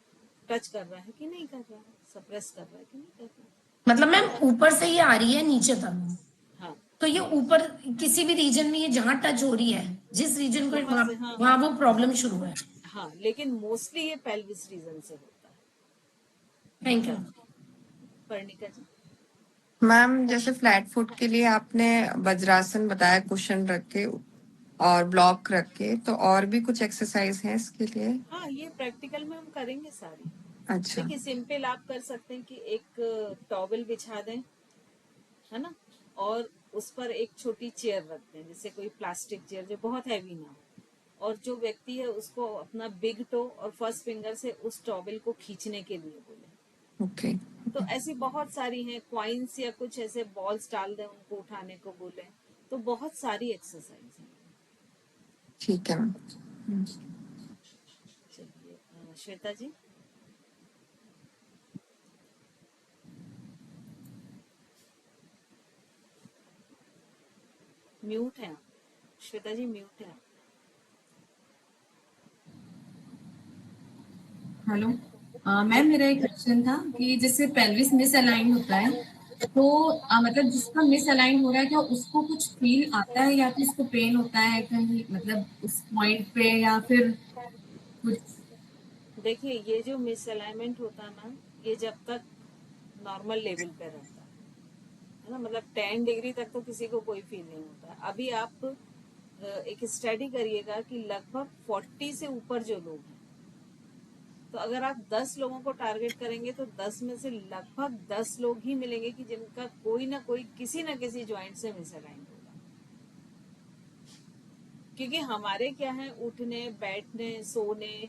टच कर रहा है कि नहीं कर रहा है, सप्रेस कर रहा है कि नहीं कर रहा है। मतलब मैम ऊपर से ये आ रही है नीचे तक, हाँ तो ये ऊपर किसी भी रीजन में ये जहां टच हो रही है, जिस रीजन को वहां वहां से, हाँ वहां वो प्रॉब्लम शुरू है। हाँ, लेकिन मोस्टली ये पेल्विस रीजन से होता है। Thank you. Parnika ji. Ma'am जैसे फ्लैट फुट के लिए आपने वज्रासन बताया, कुशन रख के और ब्लॉक रख के, तो और भी कुछ एक्सरसाइज है इसके लिए? हाँ ये प्रैक्टिकल में हम करेंगे सारी। अच्छा। देखिए सिंपल आप कर सकते हैं कि एक टॉवल बिछा दें, है ना, और उस पर एक छोटी चेयर रख दें, जैसे कोई प्लास्टिक चेयर जो बहुत हैवी ना हो, और जो व्यक्ति है उसको अपना बिग टो और फर्स्ट फिंगर से उस टॉवल को खींचने के लिए बोले। ओके। तो ऐसी बहुत सारी हैं, क्वाइंस या कुछ ऐसे बॉल्स डाल दें उनको उठाने को बोले, तो बहुत सारी एक्सरसाइज हैं। ठीक है मैम। चलिए श्वेता जी। म्यूट है आप, श्वेता जी म्यूट है आप। हेलो मैम, मेरा एक क्वेश्चन था कि जैसे पेल्विस मिस अलाइन होता है तो मतलब जिसका मिस अलाइन हो रहा है क्या उसको कुछ फील आता है या फिर उसको पेन होता है कहीं, मतलब उस पॉइंट पे, या फिर कुछ? देखिए ये जो मिसअलाइनमेंट होता है ना, ये जब तक नॉर्मल लेवल पे रहता है ना, मतलब 10 डिग्री तक तो किसी को कोई फील नहीं होता है। अभी आप एक स्टडी करिएगा कि लगभग 40 से ऊपर जो लोग हैं, तो अगर आप 10 लोगों को टारगेट करेंगे तो 10 में से लगभग 10 लोग ही मिलेंगे कि जिनका कोई ना कोई किसी ना किसी ज्वाइंट से मिसअलाइन होगा। क्योंकि हमारे क्या है, उठने बैठने सोने,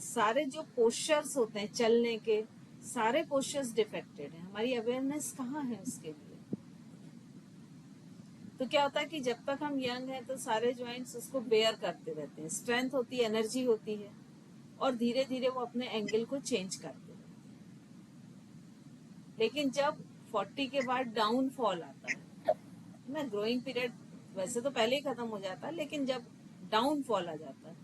सारे जो पोस्चर्स होते हैं चलने के, सारे पोस्चर्स डिफेक्टेड हैं। हमारी अवेयरनेस कहाँ है उसके लिए। तो क्या होता है कि जब तक हम यंग हैं तो सारे जॉइंट्स उसको बेयर करते रहते हैं, स्ट्रेंथ होती है, एनर्जी होती है, और धीरे धीरे वो अपने एंगल को चेंज करते हैं। लेकिन जब 40 के बाद डाउन फॉल आता है ना, ग्रोइंग पीरियड वैसे तो पहले ही खत्म हो जाता है, लेकिन जब डाउन फॉल आ जाता है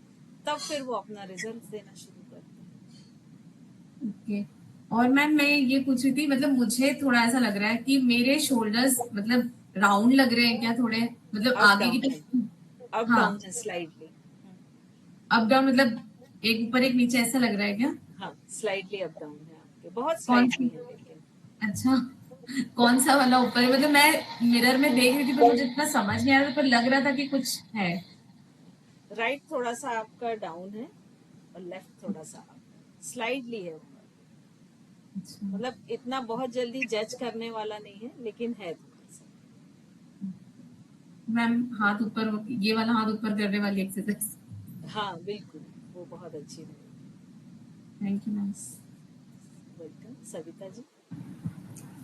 तब फिर वो अपना रिजल्ट देना शुरू करते हैं। ओके। और मैम मैं ये पूछ रही थी, मतलब मुझे थोड़ा ऐसा लग रहा है कि मेरे शोल्डर्स मतलब राउंड लग रहे हैं क्या थोड़े, मतलब अप आगे की डाउन है, तरफ? अप हाँ, डाउन है स्लाइडली। अप डाउन मतलब एक ऊपर एक नीचे ऐसा लग रहा है क्या? हाँ स्लाइडली अप डाउन है आपके, बहुत कौन स्लाइडली सी? है लेकिन। अच्छा। कौन सा वाला ऊपर है, मतलब मैं मिरर में देख रही थी पर मुझे इतना समझ नहीं आ रहा था, पर लग रहा था कि कुछ है। राइट थोड़ा सा आपका डाउन है और लेफ्ट थोड़ा सा अप स्लाइडली है ऊपर। मतलब इतना बहुत जल्दी जज करने वाला नहीं है, लेकिन है थोड़ा सा। मैम हाथ ऊपर, ये वाला हाथ ऊपर करने वाली एक्सरसाइज। हाँ बिल्कुल, वो बहुत अच्छी रहेगी। Thank you ma'am. Welcome. Savita ji.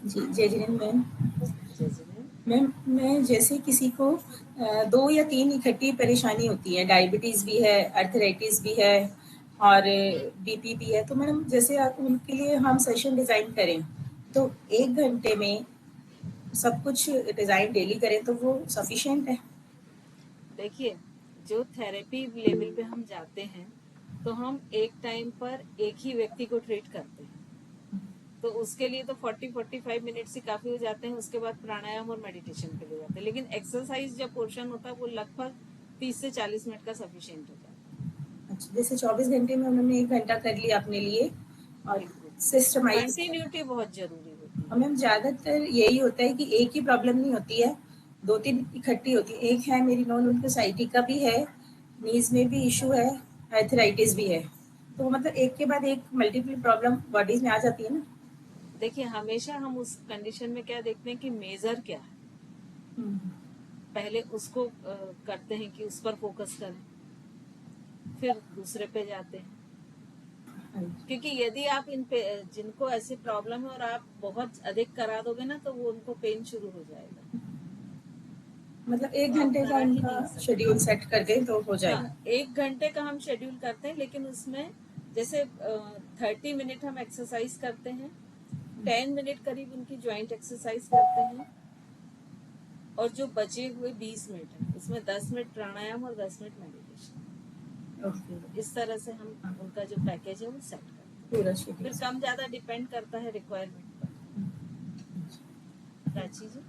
जी जय जिनेन्द्र मैम। जय जिनेन्द्र। मैम मैं जैसे किसी को 2 या 3 इकट्ठी परेशानी होती है, डायबिटीज भी है, अर्थराइटिस भी है और बीपी भी है, तो मैडम जैसे आप उनके लिए हम सेशन डिजाइन करें तो 1 घंटे में सब कुछ डिजाइन डेली करें तो वो सफिशिएंट है? देखिए, जो थेरेपी लेवल पे हम जाते हैं तो हम एक टाइम पर एक ही व्यक्ति को ट्रीट करते हैं, तो उसके लिए तो 40-45 मिनट्स ही काफी हो जाते हैं। उसके बाद प्राणायाम और मेडिटेशन के लिए जाते हैं, लेकिन एक्सरसाइज जब पोर्शन होता है वो लगभग 30 से 40 मिनट का सफिशिएंट हो जाता है। अच्छा, जैसे 24 घंटे में उन्होंने 1 घंटा कर लिया अपने लिए और बिल्कुल, सिस्टमाइज। कंटिन्यूटी बहुत जरूरी होती है। और मैम ज्यादातर यही होता है कि एक ही प्रॉब्लम नहीं होती है, 2-3 इकट्ठी होती है। एक है मेरी नॉन उनको साइटिका भी है, नीज में भी इशू है, आर्थराइटिस भी है, तो मतलब एक के बाद एक मल्टीपल प्रॉब्लम बॉडीज में आ जाती है ना। देखिए, हमेशा हम उस कंडीशन में क्या देखते हैं कि मेजर क्या है, पहले उसको करते हैं कि उस पर फोकस करें, फिर दूसरे पे जाते हैं। क्योंकि यदि आप इन पे जिनको ऐसी प्रॉब्लम है और आप बहुत अधिक करा दोगे ना तो वो उनको पेन शुरू हो जाएगा। मतलब 1 तो आप घंटे का करा ही उनका नहीं सकते। शेड्यूल सेट कर दे तो हो जाएगा। हाँ, 1 घंटे का हम शेड्यूल करते हैं, लेकिन उसमें जैसे 30 मिनट हम एक्सरसाइज करते हैं, 10 मिनट करीब उनकी ज्वाइंट एक्सरसाइज करते हैं, और जो बचे हुए 20 मिनट है उसमें 10 मिनट प्राणायाम और 10 मिनट मेडिटेशन। ओके, इस तरह से हम उनका जो पैकेज है वो सेट करते हैं। पूरा फिर शेड्यूल। कम ज्यादा डिपेंड करता है रिक्वायरमेंट पर। प्राची जी।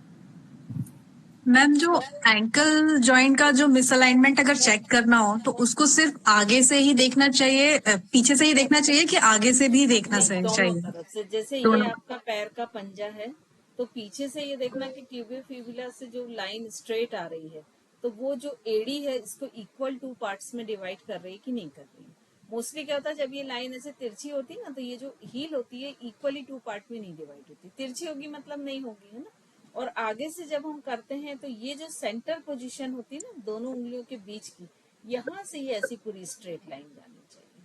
मैम जो एंकल जॉइंट का जो मिसअलाइनमेंट अगर चेक करना हो तो उसको सिर्फ आगे से ही देखना चाहिए, पीछे से ही देखना चाहिए कि आगे से भी देखना नहीं, दोनों चाहिए? तरफ से। जैसे ये दोनों। आपका पैर का पंजा है तो पीछे से ये देखना कि ट्यूबियो फिबुला से जो लाइन स्ट्रेट आ रही है तो वो जो एड़ी है इसको इक्वल 2 पार्ट्स में डिवाइड कर रही है कि नहीं कर रही है। मोस्टली क्या होता है, जब ये लाइन ऐसे तिरछी होती है ना तो ये जो हील होती है इक्वली 2 पार्ट में नहीं डिवाइड होती, तिरछी होगी मतलब नहीं होगी, है ना। और आगे से जब हम करते हैं तो ये जो सेंटर पोजीशन होती है ना दोनों उंगलियों के बीच की, यहाँ से ये ऐसी पूरी स्ट्रेट लाइन जानी चाहिए।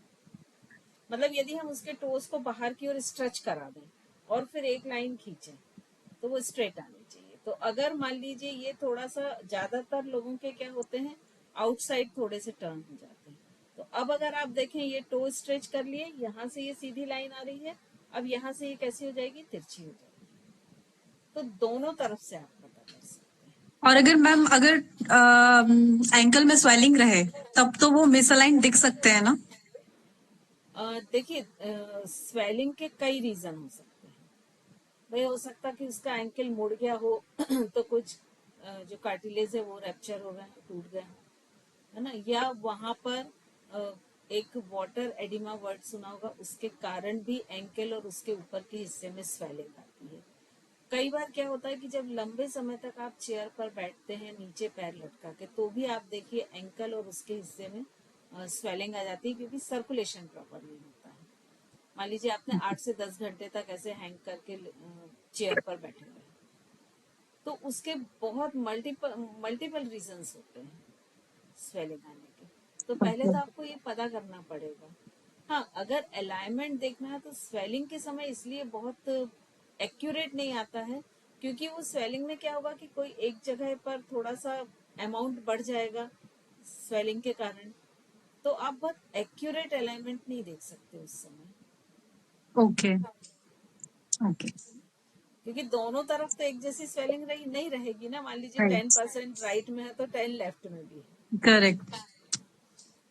मतलब यदि हम उसके टोस को बाहर की ओर स्ट्रेच करा दें और फिर एक लाइन खींचें तो वो स्ट्रेट आनी चाहिए। तो अगर मान लीजिए ये थोड़ा सा, ज्यादातर लोगों के क्या होते हैं आउटसाइड थोड़े से टर्न हो जाते हैं, तो अब अगर आप देखें ये टो स्ट्रेच कर लिए, यहाँ से ये सीधी लाइन आ रही है, अब यहाँ से ये कैसी हो जाएगी, तिरछी हो जाएगी। तो दोनों तरफ से आप पता कर सकते हैं। और अगर मैम अगर एंकल में स्वेलिंग रहे तब तो वो मिसअलाइन दिख सकते हैं ना? देखिए, स्वेलिंग के कई रीजन हो सकते हैं। भाई हो सकता कि उसका एंकल मुड़ गया हो तो कुछ जो कार्टिलेज है वो रैप्चर हो गए हैं, टूट गए हैं, है ना, या वहां पर एक वाटर एडिमा वर्ड सुना होगा, उसके कारण भी एंकल और उसके ऊपर के हिस्से में स्वेलिंग आती है। कई बार क्या होता है कि जब लंबे समय तक आप चेयर पर बैठते हैं नीचे पैर लटका के तो भी आप देखिए एंकल और उसके हिस्से में स्वेलिंग आ जाती है, क्योंकि सर्कुलेशन प्रॉपर नहीं होता है। मान लीजिए आपने 8 से 10 घंटे तक ऐसे हैंग करके चेयर पर बैठे हुए, तो उसके बहुत मल्टीपल रीजंस होते हैं स्वेलिंग आने के। तो पहले तो आपको ये पता करना पड़ेगा। हाँ, अगर अलाइनमेंट देखना है तो स्वेलिंग के समय इसलिए बहुत एक्यूरेट नहीं आता है, क्योंकि वो स्वेलिंग में क्या होगा कि कोई एक जगह पर थोड़ा सा अमाउंट बढ़ जाएगा स्वेलिंग के कारण, तो आप बहुत एक्यूरेट अलाइनमेंट नहीं देख सकते उस समय। Okay okay. क्योंकि दोनों तरफ तो एक जैसी स्वेलिंग नहीं रहेगी ना। मान लीजिए 10% राइट में है तो 10 लेफ्ट में भी है, करेक्ट।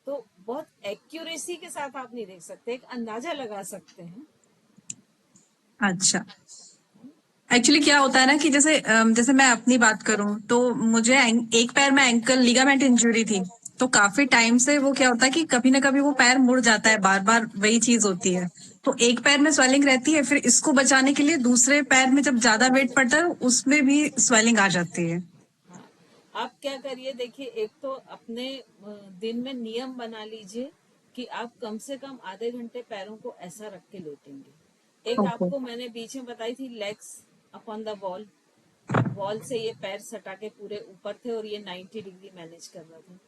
तो बहुत एक्यूरेसी के साथ आप नहीं देख सकते, एक अंदाजा लगा सकते हैं। अच्छा, एक्चुअली क्या होता है ना कि जैसे मैं अपनी बात करूं तो मुझे एक पैर में एंकल लिगामेंट इंजरी थी, तो काफी टाइम से वो क्या होता है कि कभी ना कभी वो पैर मुड़ जाता है, बार बार वही चीज होती है। तो एक पैर में स्वेलिंग रहती है, फिर इसको बचाने के लिए दूसरे पैर में जब ज्यादा वेट पड़ता है उसमें भी स्वेलिंग आ जाती है। हाँ, आप क्या करिए, देखिए, एक तो अपने दिन में नियम बना लीजिए कि आप कम से कम आधे घंटे पैरों को ऐसा रख के लेटेंगे। एक ओके। आपको मैंने बीच में बताई थी, legs upon the wall, wall से ये पैर सटा के पूरे ऊपर थे और ये 90 डिग्री मैनेज कर रहा था।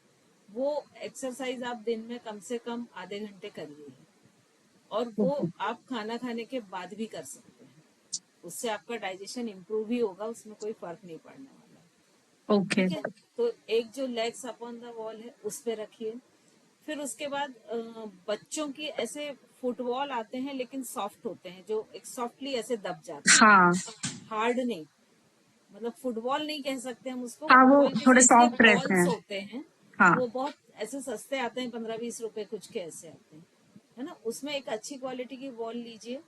वो एक्सरसाइज आप दिन में कम से कम आधे घंटे करिए, और वो आप खाना खाने के बाद भी कर सकते हैं। उससे आपका डाइजेशन इम्प्रूव ही होगा, उसमें कोई फर्क नहीं पड़ने वाला। ओके। ठीक है, तो एक जो लेग्स अपॉन द वॉल है उस पे रखिए। फिर उसके बाद बच्चों की ऐसे फुटबॉल आते हैं लेकिन सॉफ्ट होते हैं, जो एक सॉफ्टली ऐसे दब जाते हैं, हाँ हार्ड नहीं, मतलब फुटबॉल नहीं कह सकते हम उसको, हाँ, वो फुटबॉल के थोड़े साइज के सॉफ्ट रहते बॉल्स हैं। होते हैं। हाँ। वो बहुत ऐसे सस्ते आते हैं, 15-20 रुपए कुछ के ऐसे आते हैं, है ना। उसमें एक अच्छी क्वालिटी की बॉल लीजिए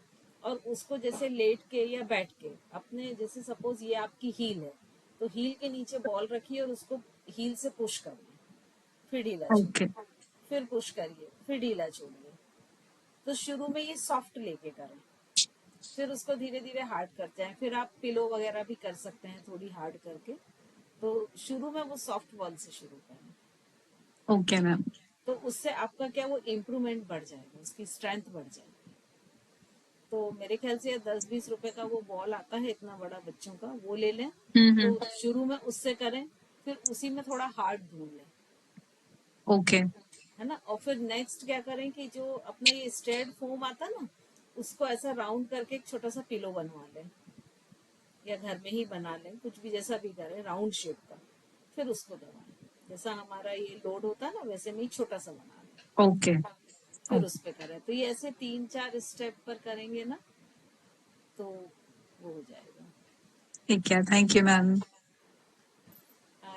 और उसको जैसे लेट के या बैठ के अपने, जैसे सपोज ये आपकी हील है तो हील के नीचे बॉल रखिए और उसको हील से पुश करिए, फिर ढीला ओके। छोड़िए, फिर पुश करिए, फिर ढीला छोड़िए। तो शुरू में ये सॉफ्ट लेके करें, फिर उसको धीरे धीरे हार्ड करते हैं। फिर आप पिलो वगैरह भी कर सकते हैं थोड़ी हार्ड करके। तो शुरू में वो सॉफ्ट बॉल से शुरू करें, ओके मैम। तो उससे आपका क्या, वो इम्प्रूवमेंट बढ़ जाएगा, उसकी स्ट्रेंथ बढ़ जाएगी। तो मेरे ख्याल से 10-20 रुपए का वो बॉल आता है इतना बड़ा बच्चों का, वो ले लें। तो हम्म। शुरू में उससे करें, फिर उसी में थोड़ा हार्ड ढूंढ लें, ओके। है ना। और फिर नेक्स्ट क्या करें कि जो अपना ये स्ट्रेड फोम आता ना, उसको ऐसा राउंड करके एक छोटा सा पिलो बनवा लें, या घर में ही बना लें, कुछ भी जैसा भी करें, राउंड शेप का। फिर उसको दबाएं, जैसा हमारा ये लोड होता है ना वैसे में ही छोटा सा बना लें, ओके। फिर उस पे करें। तो ये ऐसे 3-4 स्टेप पर करेंगे ना तो वो हो जाएगा। ठीक है, thank you ma'am.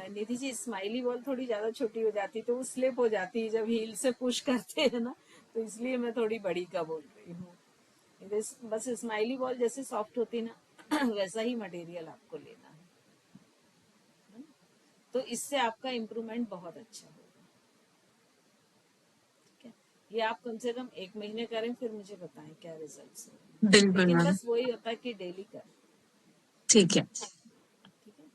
Nidhi ji, smiley ball थोड़ी ज्यादा छोटी हो जाती तो वो स्लिप हो जाती है जब हील से पुश करते हैं ना, तो इसलिए मैं थोड़ी बड़ी का बोल रही हूँ। बस स्माइली बॉल जैसे सॉफ्ट होती ना वैसा ही मटेरियल आपको लेना है, तो इससे आपका इम्प्रूवमेंट बहुत अच्छा होगा। ठीक है, ये आप कम से कम 1 महीने करें, फिर मुझे बताएं क्या रिजल्ट्स हैं। बिल्कुल लेकिन मैम। बस वही होता है कि डेली करें। ठीक है। ठीक है,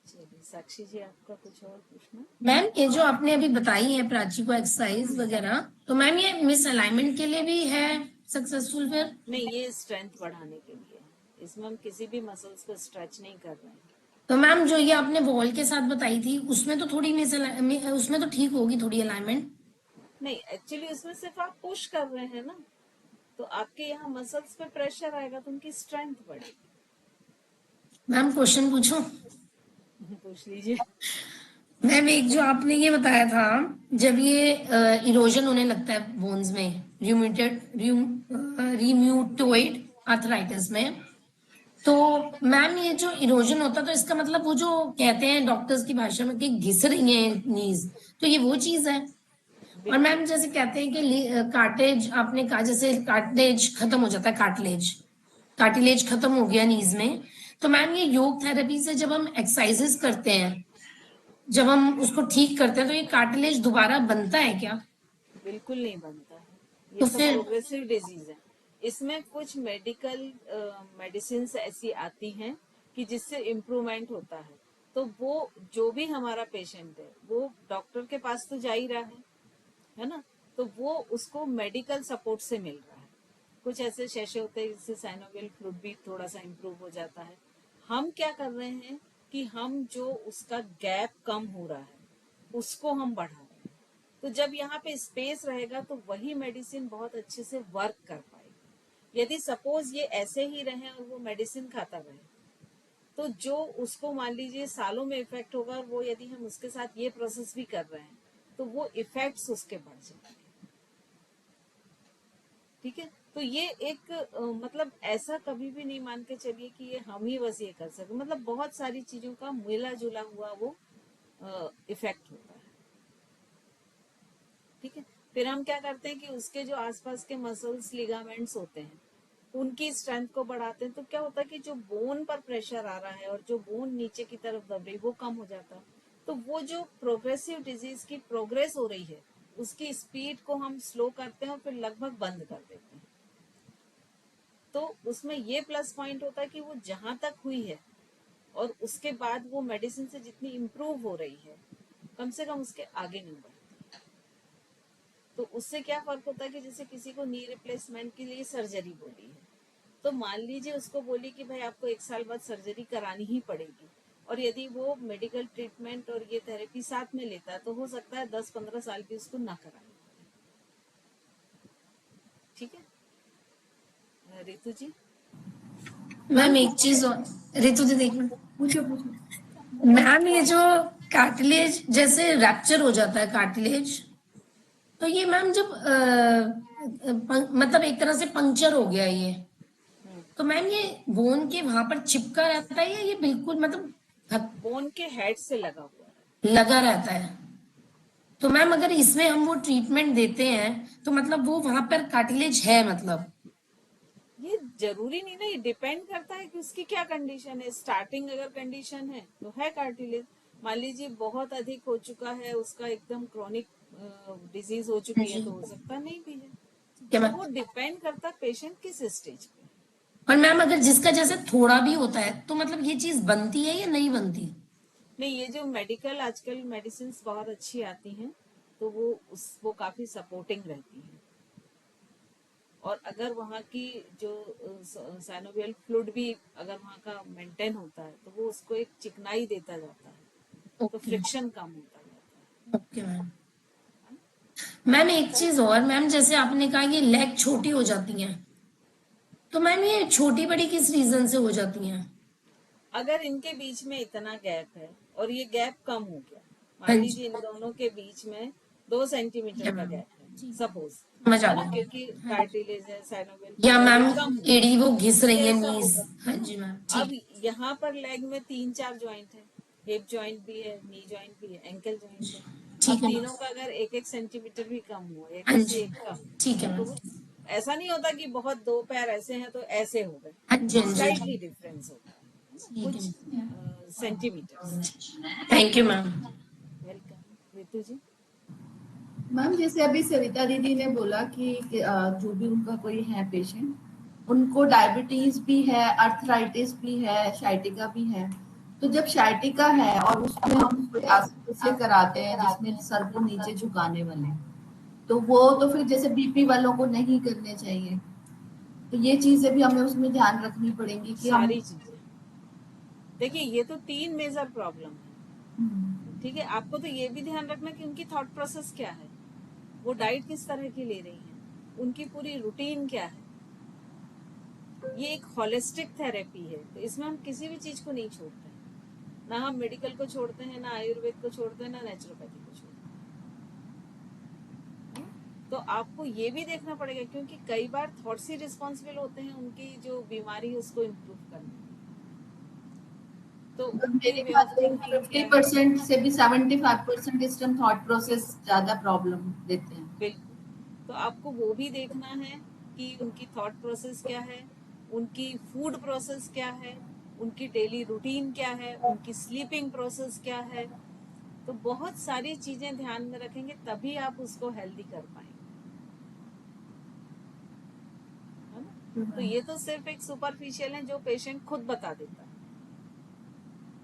चलिए साक्षी जी, आपका कुछ और पूछना? मैम ये जो आपने अभी बताई है प्राची को एक्सरसाइज वगैरह, तो मैम ये मिस अलाइनमेंट के लिए भी है सक्सेसफुल फिर? नहीं, ये स्ट्रेंथ बढ़ाने के लिए है, इसमें हम किसी भी मसल्स को स्ट्रेच नहीं कर रहे हैं। तो मैम जो ये आपने वॉल के साथ बताई थी उसमें तो थोड़ी उसमें तो ठीक होगी थोड़ी अलाइनमेंट। नहीं, एक्चुअली उसमें सिर्फ आप पुश कर रहे हैं ना, तो आपके यहाँ मसल्स पे प्रेशर आएगा तो उनकी स्ट्रेंथ बढ़ेगी। मैम क्वेश्चन पूछूं? पूछ लीजिए। मैम एक जो आपने ये बताया था, जब ये इरोजन होने लगता है बोन्स में, रिम्यूटोइड आर्थराइटिस में, तो मैम ये जो इरोजन होता है तो इसका मतलब वो जो कहते हैं डॉक्टर्स की भाषा में कि घिस रही है नीज, तो ये वो चीज है। और बिल्कुल। मैम जैसे कहते हैं कि कार्टेज, आपने कहा जैसे कार्टिलेज खत्म हो जाता है, कार्टिलेज खत्म हो गया नीज में, तो मैम ये योग थेरेपी से जब हम एक्सरसाइजेस करते हैं, जब हम उसको ठीक करते हैं, तो ये कार्टिलेज दोबारा बनता है क्या? बिल्कुल नहीं बनता है, ये तो सब फिर प्रोग्रेसिव डिजीज है। इसमें कुछ मेडिकल मेडिसिन ऐसी आती हैं कि जिससे इम्प्रूवमेंट होता है। तो वो जो भी हमारा पेशेंट है वो डॉक्टर के पास तो जा ही रहा है ना, तो वो उसको मेडिकल सपोर्ट से मिल रहा है। कुछ ऐसे शैशे होते हैं जिससे साइनोवियल फ्लूइड भी थोड़ा सा इम्प्रूव हो जाता है। हम क्या कर रहे हैं कि हम जो उसका गैप कम हो रहा है उसको हम बढ़ा रहे हैं। तो जब यहाँ पे स्पेस रहेगा तो वही मेडिसिन बहुत अच्छे से वर्क कर पाएगी। यदि सपोज ये ऐसे ही रहे और वो मेडिसिन खाता रहे, तो जो उसको मान लीजिए सालों में इफेक्ट होगा, और वो यदि हम उसके साथ ये प्रोसेस भी कर रहे हैं तो वो इफेक्ट्स उसके बढ़ जाएंगे। ठीक है, तो ये एक मतलब ऐसा कभी भी नहीं मान के चलिए कि ये हम ही बस ये कर सके, मतलब बहुत सारी चीजों का मिला जुला हुआ वो इफेक्ट होता है। ठीक है, फिर हम क्या करते हैं कि उसके जो आसपास के मसल्स, लिगामेंट्स होते हैं, उनकी स्ट्रेंथ को बढ़ाते हैं। तो क्या होता है कि जो बोन पर प्रेशर आ रहा है और जो बोन नीचे की तरफ दब रही, वो कम हो जाता है। तो वो जो प्रोग्रेसिव डिजीज की प्रोग्रेस हो रही है उसकी स्पीड को हम स्लो करते हैं और फिर लगभग बंद कर देते हैं। तो उसमें ये प्लस पॉइंट होता है कि वो जहां तक हुई है और उसके बाद वो मेडिसिन से जितनी इम्प्रूव हो रही है कम से कम उसके आगे नहीं बढ़ती। तो उससे क्या फर्क होता है कि जैसे किसी को नी रिप्लेसमेंट के लिए सर्जरी बोली है, तो मान लीजिए उसको बोली कि भाई आपको 1 साल बाद सर्जरी करानी ही पड़ेगी, और यदि वो मेडिकल ट्रीटमेंट और ये थेरेपी साथ में लेता है तो हो सकता है 10-15 साल की उसको ना करानी पड़े। ठीक है रितु जी? मैम एक चीज और, रितु दी देखना, पूछो पूछो। मैम ये जो कार्टिलेज जैसे रैप्चर हो जाता है कार्टिलेज, तो ये मैम जब मतलब एक तरह से पंक्चर हो गया ये, तो मैम ये बोन के वहां पर चिपका रहता है या ये बिल्कुल मतलब बोन के हेड से लगा हुआ है। लगा रहता है? तो मैम अगर इसमें हम वो ट्रीटमेंट देते हैं तो मतलब वो वहां पर कार्टिलेज है मतलब? ये जरूरी नहीं ना, ये डिपेंड करता है कि उसकी क्या कंडीशन है। स्टार्टिंग अगर कंडीशन है तो है कार्टिलेज, मान लीजिए बहुत अधिक हो चुका है, उसका एकदम क्रॉनिक डिजीज हो चुकी है जी तो हो सकता नहीं भी है। क्या तो मैम? वो डिपेंड करता है पेशेंट किस स्टेज पे। और मैम अगर जिसका जैसे थोड़ा भी होता है तो मतलब ये चीज बनती है या नहीं बनती? नहीं, ये जो मेडिकल आजकल मेडिसिन बहुत अच्छी आती हैं तो वो काफी सपोर्टिंग रहती हैं। और अगर वहाँ की जो साइनोवियल फ्लूइड भी अगर वहाँ का मेंटेन होता है तो वो उसको एक चिकनाई देता जाता है, तो ओके फ्रिक्शन कम होता जाता है। Okay ma'am. मैम एक चीज और, मैम जैसे आपने कहा ये लेग छोटी हो जाती हैं, तो मैम ये छोटी बड़ी किस रीजन से हो जाती हैं? अगर इनके बीच में इतना गैप है और ये गैप कम हो गया, हाँ मान जी, लीजिए इन दोनों के बीच में 2 सेंटीमीटर या का मैम गैप है सपोज, समझ आ है ना, गया। क्योंकि कार्टिलेज है, साइनोवियल या फ्लूइड है, मैम वो कम हो एड़ी वो घिस तो रही है ऐसा नीज। होगा। हाँ जी मैम अब ठीक। यहाँ पर लेग में 3-4 जॉइंट है, हिप जॉइंट भी है, नी जॉइंट भी है, एंकल जॉइंट है। अब ठीक है मैम। तीनों का अगर 1-1 सेंटीमीटर भी कम हुआ, एक हाँ से जी एक कम, ठीक है तो मैम। वो ऐसा नहीं होता कि बहुत 2 पैर ऐसे हैं तो ऐसे हो गए, हाँ जी हाँ जी हाँ स्लाइटली जी डिफरेंस होता है ना, ठीक कुछ है। Centimeters. Thank you ma'am. Welcome Ritu ji. Ma'am जैसे अभी सविता दीदी ने बोला कि जो भी उनका कोई है पेशेंट, उनको डायबिटीज भी है, अर्थराइटिस भी है, शाइटिका भी है। तो जब शाइटिका है और उसमें हम कोई आसन से कराते हैं जिसमें सर को नीचे झुकाने वाले, तो वो तो फिर जैसे बीपी वालों को नहीं करने चाहिए। तो ये चीजें भी हमें उसमें ध्यान रखनी पड़ेंगी कि हम सारी चीजें देखिए, ये तो 3 मेजर प्रॉब्लम है। ठीक है, आपको तो ये भी ध्यान रखना कि उनकी थॉट प्रोसेस क्या है, वो डाइट किस तरह की ले रही है, उनकी पूरी रूटीन क्या है। ये एक होलिस्टिक थेरेपी है, तो इसमें हम किसी भी चीज को नहीं छोड़ते हैं, ना हम मेडिकल को छोड़ते हैं, ना आयुर्वेद को छोड़ते हैं, ना नेचुरोपैथी को छोड़ते हैं। तो आपको ये भी देखना पड़ेगा, क्योंकि कई बार थॉट्स ही रिस्पॉन्सिबल होते हैं उनकी जो बीमारी है उसको इम्प्रूव करने में। तो उनके मेरे वे ख्याल ऑफ से थिंकिंग क्या है। 50% से भी 75% इस टाइम थॉट प्रोसेस ज्यादा प्रॉब्लम देते हैं। बिल्कुल, तो आपको वो भी देखना है कि उनकी थॉट प्रोसेस क्या है, उनकी फूड प्रोसेस क्या है, उनकी डेली रूटीन क्या है, उनकी स्लीपिंग प्रोसेस क्या है। तो बहुत सारी चीजें ध्यान में रखेंगे तभी आप उसको हेल्दी कर पाएंगे, है ना। तो ये तो सिर्फ एक सुपरफिशियल है जो पेशेंट खुद बता देता है।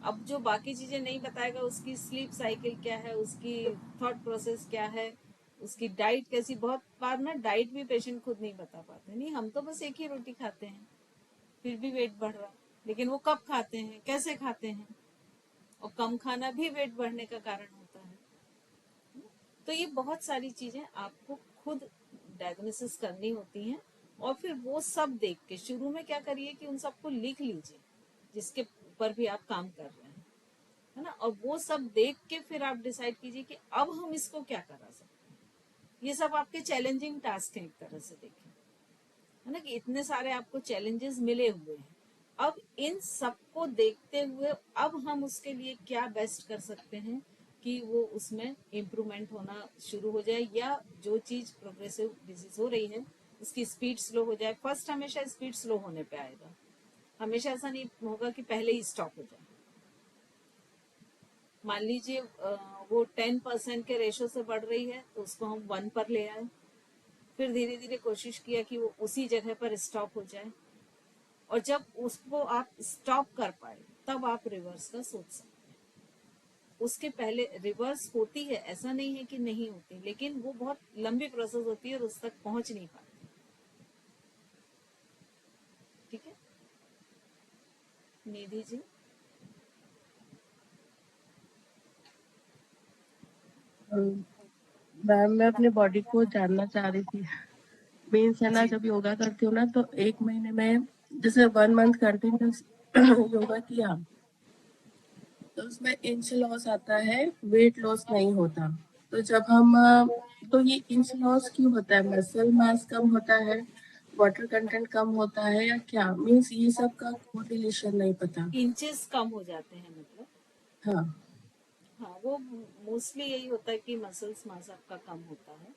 अब जो बाकी चीजें नहीं बताएगा, उसकी स्लीप साइकिल क्या है, उसकी थॉट प्रोसेस क्या है, उसकी डाइट कैसी, बहुत बार ना डाइट भी पेशेंट खुद नहीं बता पाते। नहीं, हम तो बस एक ही रोटी खाते हैं फिर भी वेट बढ़ रहा, लेकिन वो कब खाते हैं, कैसे खाते हैं, और कम खाना भी वेट बढ़ने का कारण होता है। तो ये बहुत सारी चीजें आपको खुद डायग्नोसिस करनी होती हैं, और फिर वो सब देख के शुरू में क्या करिए कि उन सबको लिख लीजिए जिसके ऊपर भी आप काम कर रहे हैं, है ना। और वो सब देख के फिर आप डिसाइड कीजिए कि अब हम इसको क्या करा सकते हैं। ये सब आपके चैलेंजिंग टास्क हैं एक तरह से देखें, है ना, कि इतने सारे आपको चैलेंजेस मिले हुए हैं। अब इन सबको देखते हुए अब हम उसके लिए क्या बेस्ट कर सकते हैं कि वो उसमें इम्प्रूवमेंट होना शुरू हो जाए, या जो चीज प्रोग्रेसिव डिजीज हो रही है उसकी स्पीड स्लो हो जाए। फर्स्ट हमेशा स्पीड स्लो होने पे आएगा, हमेशा ऐसा नहीं होगा कि पहले ही स्टॉप हो जाए। मान लीजिए वो 10% के रेशो से बढ़ रही है तो उसको हम 1 पर ले आए, फिर धीरे धीरे कोशिश किया कि वो उसी जगह पर स्टॉप हो जाए, और जब उसको आप स्टॉप कर पाए तब आप रिवर्स का सोच सकते हैं। उसके पहले रिवर्स होती है, ऐसा नहीं है कि नहीं होती, लेकिन वो बहुत लंबी प्रोसेस होती है और उस तक पहुंच नहीं पाती। ठीक है निधि जी? मैम मैं अपने बॉडी को जानना चाह रही थी। मीन्स है ना, जी जब योगा करती हूँ ना तो 1 महीने में जैसे 1 मंथ कंटिन्यूस योगा किया तो उसमें इंच लॉस आता है, वेट लॉस नहीं होता। तो जब हम तो ये इंच लॉस क्यों होता है? मसल मास कम होता है, वाटर कंटेंट कम होता है, या क्या? मीन्स ये सब का कोरिलेशन नहीं पता। इंचेस कम हो जाते हैं मतलब? हाँ। हाँ, वो मोस्टली यही होता है कि मसल्स मास आपका कम होता है,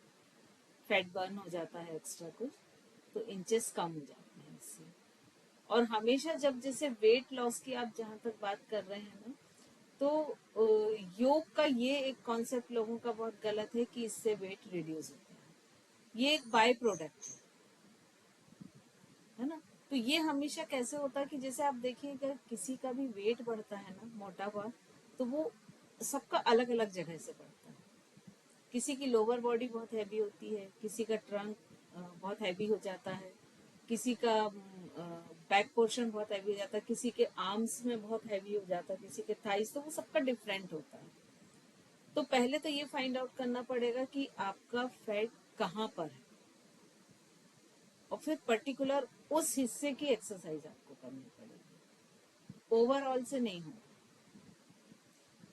फैट बर्न हो जाता है एक्स्ट्रा कुछ, तो इंचेस कम हो जाते हैं इससे। और हमेशा जब जैसे वेट लॉस की आप जहां तक बात कर रहे हैं ना, तो योग का ये एक कॉन्सेप्ट लोगों का बहुत गलत है कि इससे वेट रिड्यूस होता है। ये एक बाय प्रोडक्ट है ना। तो ये हमेशा कैसे होता है कि जैसे आप देखिएगा किसी का भी वेट बढ़ता है ना, मोटापा, तो वो सबका अलग अलग जगह से बढ़ता है। किसी की लोअर बॉडी बहुत हैवी होती है, किसी का ट्रंक बहुत हैवी हो जाता है, किसी का बैक पोर्शन बहुत हैवी हो जाता है, किसी के आर्म्स में बहुत हैवी हो जाता है, किसी के थाइस, तो वो सबका डिफरेंट होता है। तो पहले तो ये फाइंड आउट करना पड़ेगा कि आपका फैट कहाँ पर है, और फिर पर्टिकुलर उस हिस्से की एक्सरसाइज आपको करनी पड़ेगी, ओवरऑल से नहीं होगा।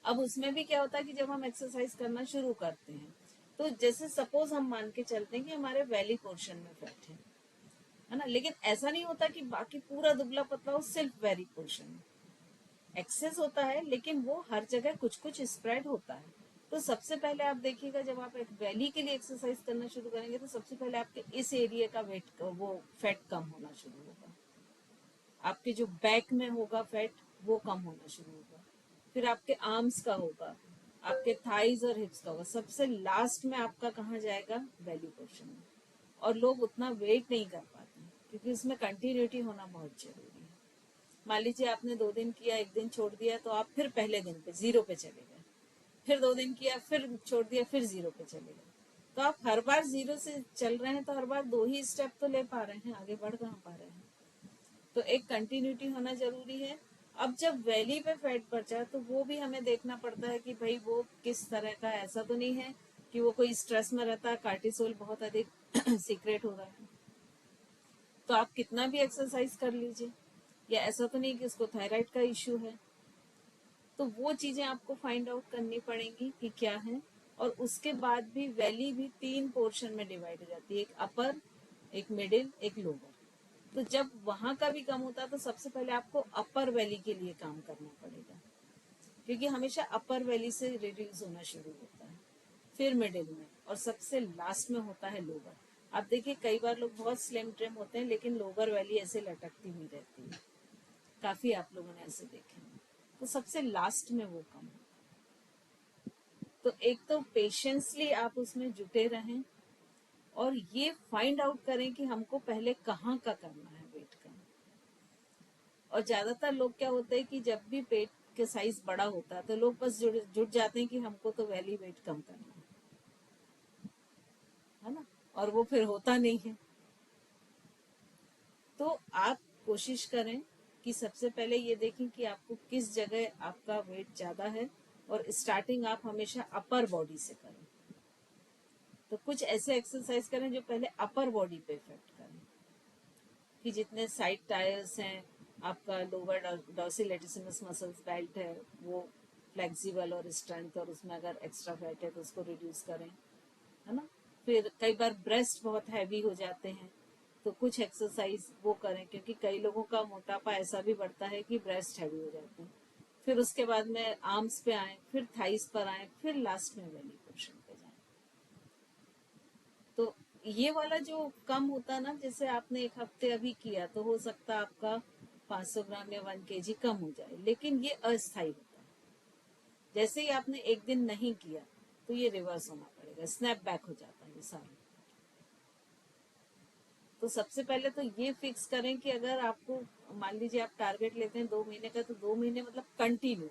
अब उसमें भी क्या होता है कि जब हम एक्सरसाइज करना शुरू करते हैं तो जैसे सपोज हम मान के चलते हैं कि हमारे वैली पोर्शन में फैट है ना, लेकिन ऐसा नहीं होता कि बाकी पूरा दुबला पतला हो सिर्फ वैली पोर्शन में। एक्सेस होता है लेकिन वो हर जगह कुछ कुछ स्प्रेड होता है। तो सबसे पहले आप देखिएगा जब आप एक वैली के लिए एक्सरसाइज करना शुरू करेंगे तो सबसे पहले आपके इस एरिया का वेट वो फैट कम होना शुरू होगा, आपके जो बैक में होगा फैट वो कम होना शुरू होगा, फिर आपके आर्म्स का होगा, आपके थाइज और हिप्स का होगा, सबसे लास्ट में आपका कहाँ जाएगा? वैली पोर्शन में। और लोग उतना वेट नहीं कर पाते क्योंकि उसमें कंटिन्यूटी होना बहुत जरूरी है। मान लीजिए आपने 2 दिन किया, एक दिन छोड़ दिया, तो आप फिर पहले दिन पे 0 पे चले गए, फिर 2 दिन किया, फिर छोड़ दिया, फिर 0 पे चले गए, तो आप हर बार 0 से चल रहे हैं, तो हर बार 2 ही स्टेप तो ले पा रहे हैं, आगे बढ़ कहाँ पा रहे हैं। तो एक कंटिन्यूटी होना जरूरी है। अब जब वैली पे फैट बचा तो वो भी हमें देखना पड़ता है कि भाई वो किस तरह का, ऐसा तो नहीं है कि वो कोई स्ट्रेस में रहता है, कार्टिसोल बहुत अधिक सीक्रेट हो रहा है, तो आप कितना भी एक्सरसाइज कर लीजिए, या ऐसा तो नहीं कि उसको थायराइड का इश्यू है। तो वो चीजें आपको फाइंड आउट करनी पड़ेंगी कि क्या है। और उसके बाद भी वैली भी 3 पोर्शन में डिवाइड हो जाती है, एक अपर, एक मिडिल, एक लोअर। तो जब वहां का भी कम होता है तो सबसे पहले आपको अपर वैली के लिए काम करना पड़ेगा, क्योंकि हमेशा अपर वैली से रिड्यूस होना शुरू होता है, फिर मिडिल में, और सबसे लास्ट में होता है लोअर। आप देखिए कई बार लोग बहुत स्लिम ट्रिम होते हैं लेकिन लोअर वैली ऐसे लटकती हुई रहती है, काफी आप लोगों ने ऐसे देखे हैं। तो सबसे लास्ट में वो कम होता है। तो एक तो पेशेंसली आप उसमें जुटे रहें और ये फाइंड आउट करें कि हमको पहले कहाँ का करना है वेट कम। और ज्यादातर लोग क्या होते हैं कि जब भी पेट के साइज बड़ा होता है तो लोग बस जुट जाते हैं कि हमको तो वैली वेट कम करना है ना, और वो फिर होता नहीं है। तो आप कोशिश करें कि सबसे पहले ये देखें कि आपको किस जगह आपका वेट ज्यादा है, और स्टार्टिंग आप हमेशा अपर बॉडी से करें। तो कुछ ऐसे एक्सरसाइज करें जो पहले अपर बॉडी पे इफेक्ट करें, कि जितने साइड टायर्स हैं, आपका लोअर डॉर्सिलेटिसिमस मसल्स बेल्ट है वो फ्लेक्सिबल और स्ट्रेंथ, और उसमें अगर एक्स्ट्रा फैट है तो उसको रिड्यूस करें, है ना। फिर कई बार ब्रेस्ट बहुत हैवी हो जाते हैं तो कुछ एक्सरसाइज वो करें, क्योंकि कई लोगों का मोटापा ऐसा भी बढ़ता है कि ब्रेस्ट हैवी हो जाते हैं। फिर उसके बाद में आर्म्स पे आए, फिर थाइस पर आए, फिर लास्ट में वैली पोर्शन पे जाए। तो ये वाला जो कम होता है ना, जैसे आपने 1 हफ्ते अभी किया तो हो सकता है आपका 500 ग्राम या 1 kg कम हो जाए, लेकिन ये अस्थायी होता है। जैसे ही आपने एक दिन नहीं किया तो ये रिवर्स होना पड़ेगा, स्नैप बैक हो जाता है ये सारा। तो सबसे पहले तो ये फिक्स करें कि अगर आपको मान लीजिए आप टारगेट लेते हैं 2 महीने का, तो 2 महीने मतलब कंटिन्यू,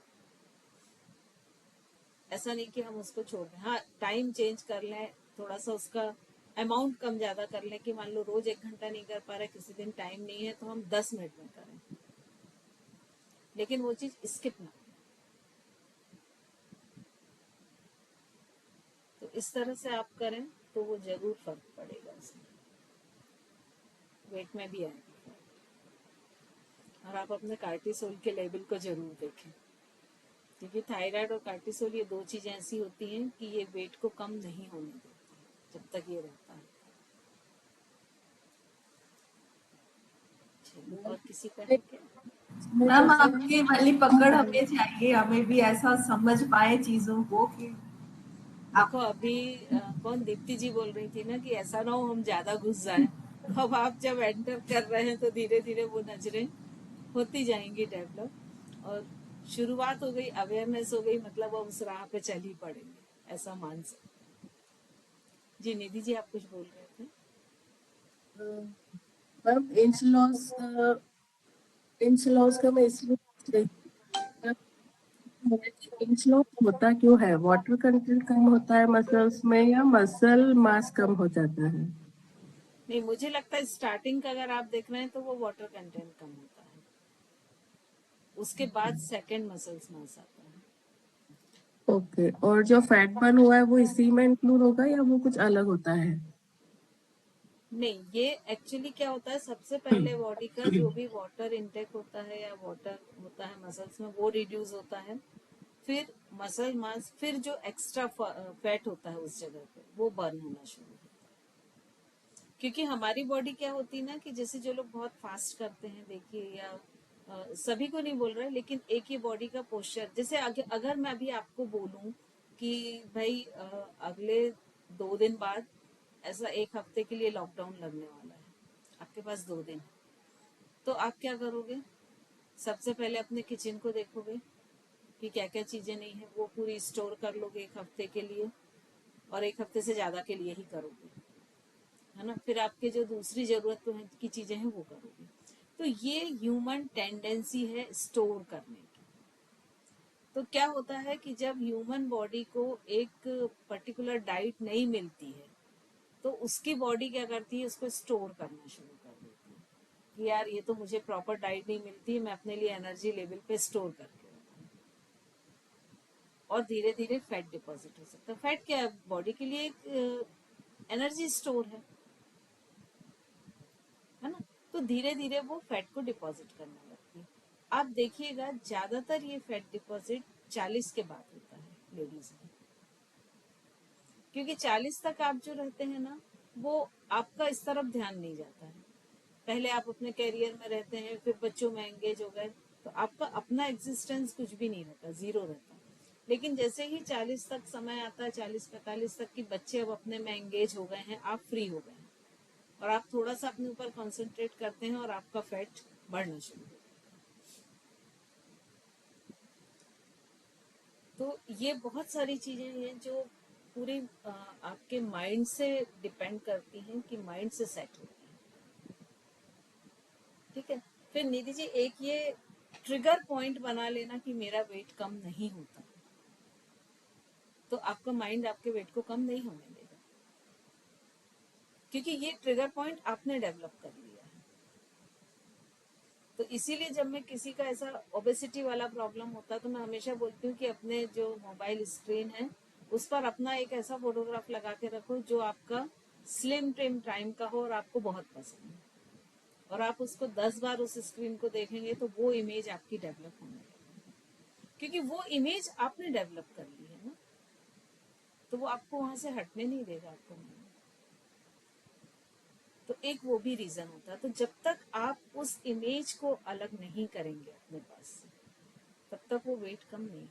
ऐसा नहीं कि हम उसको छोड़ दें। हाँ, टाइम चेंज कर लें, थोड़ा सा उसका अमाउंट कम ज्यादा कर लें कि मान लो रोज 1 घंटा नहीं कर पा रहे, किसी दिन टाइम नहीं है, तो हम 10 मिनट में करें, लेकिन वो चीज स्किप ना करें। तो इस तरह से आप करें तो वो जरूर फर्क पड़ेगा, इसमें वेट में भी आएगा। और आप अपने कार्टिसोल के लेवल को जरूर देखें, क्योंकि थायराइड और कार्टिसोल ये 2 चीजें ऐसी होती हैं कि ये वेट को कम नहीं होने देती जब तक ये रहता है। चलिए, और किसी का है क्या? मैम आपकी वाली पकड़ हमें चाहिए, हमें भी ऐसा समझ पाए चीजों को कि देखो अभी कौन दीप्ति जी बोल रही थी ना कि ऐसा ना हो हम ज्यादा घुस जाएं। तो अब आप जब एंटर कर रहे हैं तो धीरे धीरे वो नजरें होती जाएंगी डेवलप, और शुरुआत हो गई, अवेयरनेस हो गई, मतलब अब उस राह पे चल ही पड़ेंगे, ऐसा मान सकते। जी निधि जी, आप कुछ बोल रहे थे। मैम इंच लॉस का मैं इसलिए पूछ रही थी, इंच लॉस होता क्यों है? वाटर कंटेंट कम होता है मसल्स में या मसल मास कम हो जाता है? नहीं, मुझे लगता है स्टार्टिंग का अगर आप देख रहे हैं तो वो वाटर कंटेंट कम होता है, उसके बाद सेकंड मसल्स मास आता है। ओके, और जो फैट बर्न हुआ है वो इसी में इंक्लूड होगा या वो कुछ अलग होता है? नहीं, ये एक्चुअली क्या होता है, सबसे पहले बॉडी का जो भी वाटर इनटेक होता है या वाटर होता है मसल्स में वो रिड्यूस होता है, फिर मसल मास, फिर जो एक्स्ट्रा फैट होता है उस जगह पे वो बर्न होना शुरू होता है। क्योंकि हमारी बॉडी क्या होती है ना कि जैसे जो लोग बहुत फास्ट करते हैं, देखिए, या सभी को नहीं बोल रहे, लेकिन एक ही बॉडी का पोस्चर, जैसे अगर मैं अभी आपको बोलूं कि भाई अगले 2 दिन बाद ऐसा 1 हफ्ते के लिए लॉकडाउन लगने वाला है, आपके पास 2 दिन, तो आप क्या करोगे? सबसे पहले अपने किचन को देखोगे कि क्या क्या चीजें नहीं है, वो पूरी स्टोर कर लोगे 1 हफ्ते के लिए, और 1 हफ्ते से ज्यादा के लिए ही करोगे, है ना। फिर आपके जो दूसरी जरूरत की चीजें हैं वो करोगे। तो ये ह्यूमन टेंडेंसी है स्टोर करने की। तो क्या होता है कि जब ह्यूमन बॉडी को एक पर्टिकुलर डाइट नहीं मिलती है तो उसकी बॉडी क्या करती है, उसको स्टोर करना शुरू कर देती है कि यार ये तो मुझे प्रॉपर डाइट नहीं मिलती, मैं अपने लिए एनर्जी लेवल पे स्टोर करके रखूं, और धीरे धीरे फैट डिपॉजिट हो सकता है। फैट क्या है, बॉडी के लिए एक एनर्जी स्टोर है ना। तो धीरे धीरे वो फैट को डिपॉजिट करने लगती है। आप देखिएगा ज्यादातर ये फैट डिपॉजिट 40 के बाद होता है लेडीज में, क्योंकि 40 तक आप जो रहते हैं ना, वो आपका इस तरफ ध्यान नहीं जाता है। पहले आप अपने कैरियर में रहते हैं, फिर बच्चों में एंगेज हो गए, तो आपका अपना एग्जिस्टेंस कुछ भी नहीं रहता, जीरो रहता। लेकिन जैसे ही 40 तक समय आता है, 40-45 तक कि बच्चे अब अपने में एंगेज हो गए हैं, आप फ्री हो गए हैं, और आप थोड़ा सा अपने ऊपर कंसंट्रेट करते हैं और आपका फैट बढ़ना शुरू होता है। तो ये बहुत सारी चीजें हैं जो पूरी आपके माइंड से डिपेंड करती हैं कि माइंड से सेट होती है। ठीक है। फिर निधि जी, एक ये ट्रिगर पॉइंट बना लेना कि मेरा वेट कम नहीं होता, तो आपका माइंड आपके वेट को कम नहीं होने देगा, क्योंकि ये ट्रिगर पॉइंट आपने डेवलप कर लिया है। तो इसीलिए जब मैं किसी का ऐसा ओबेसिटी वाला प्रॉब्लम होता है तो मैं हमेशा बोलती हूँ कि अपने जो मोबाइल स्क्रीन है उस पर अपना एक ऐसा फोटोग्राफ लगा के रखो जो आपका स्लिम ट्रिम टाइम का हो और आपको बहुत पसंद है, और आप उसको 10 बार उस स्क्रीन को देखेंगे तो वो इमेज आपकी डेवलप होने लगेगी, क्योंकि वो इमेज आपने डेवलप कर ली है ना, तो वो आपको वहां से हटने नहीं देगा आपको। तो एक वो भी रीजन होता है। तो जब तक आप उस इमेज को अलग नहीं करेंगे अपने पास से, तब तक वो वेट कम नहीं,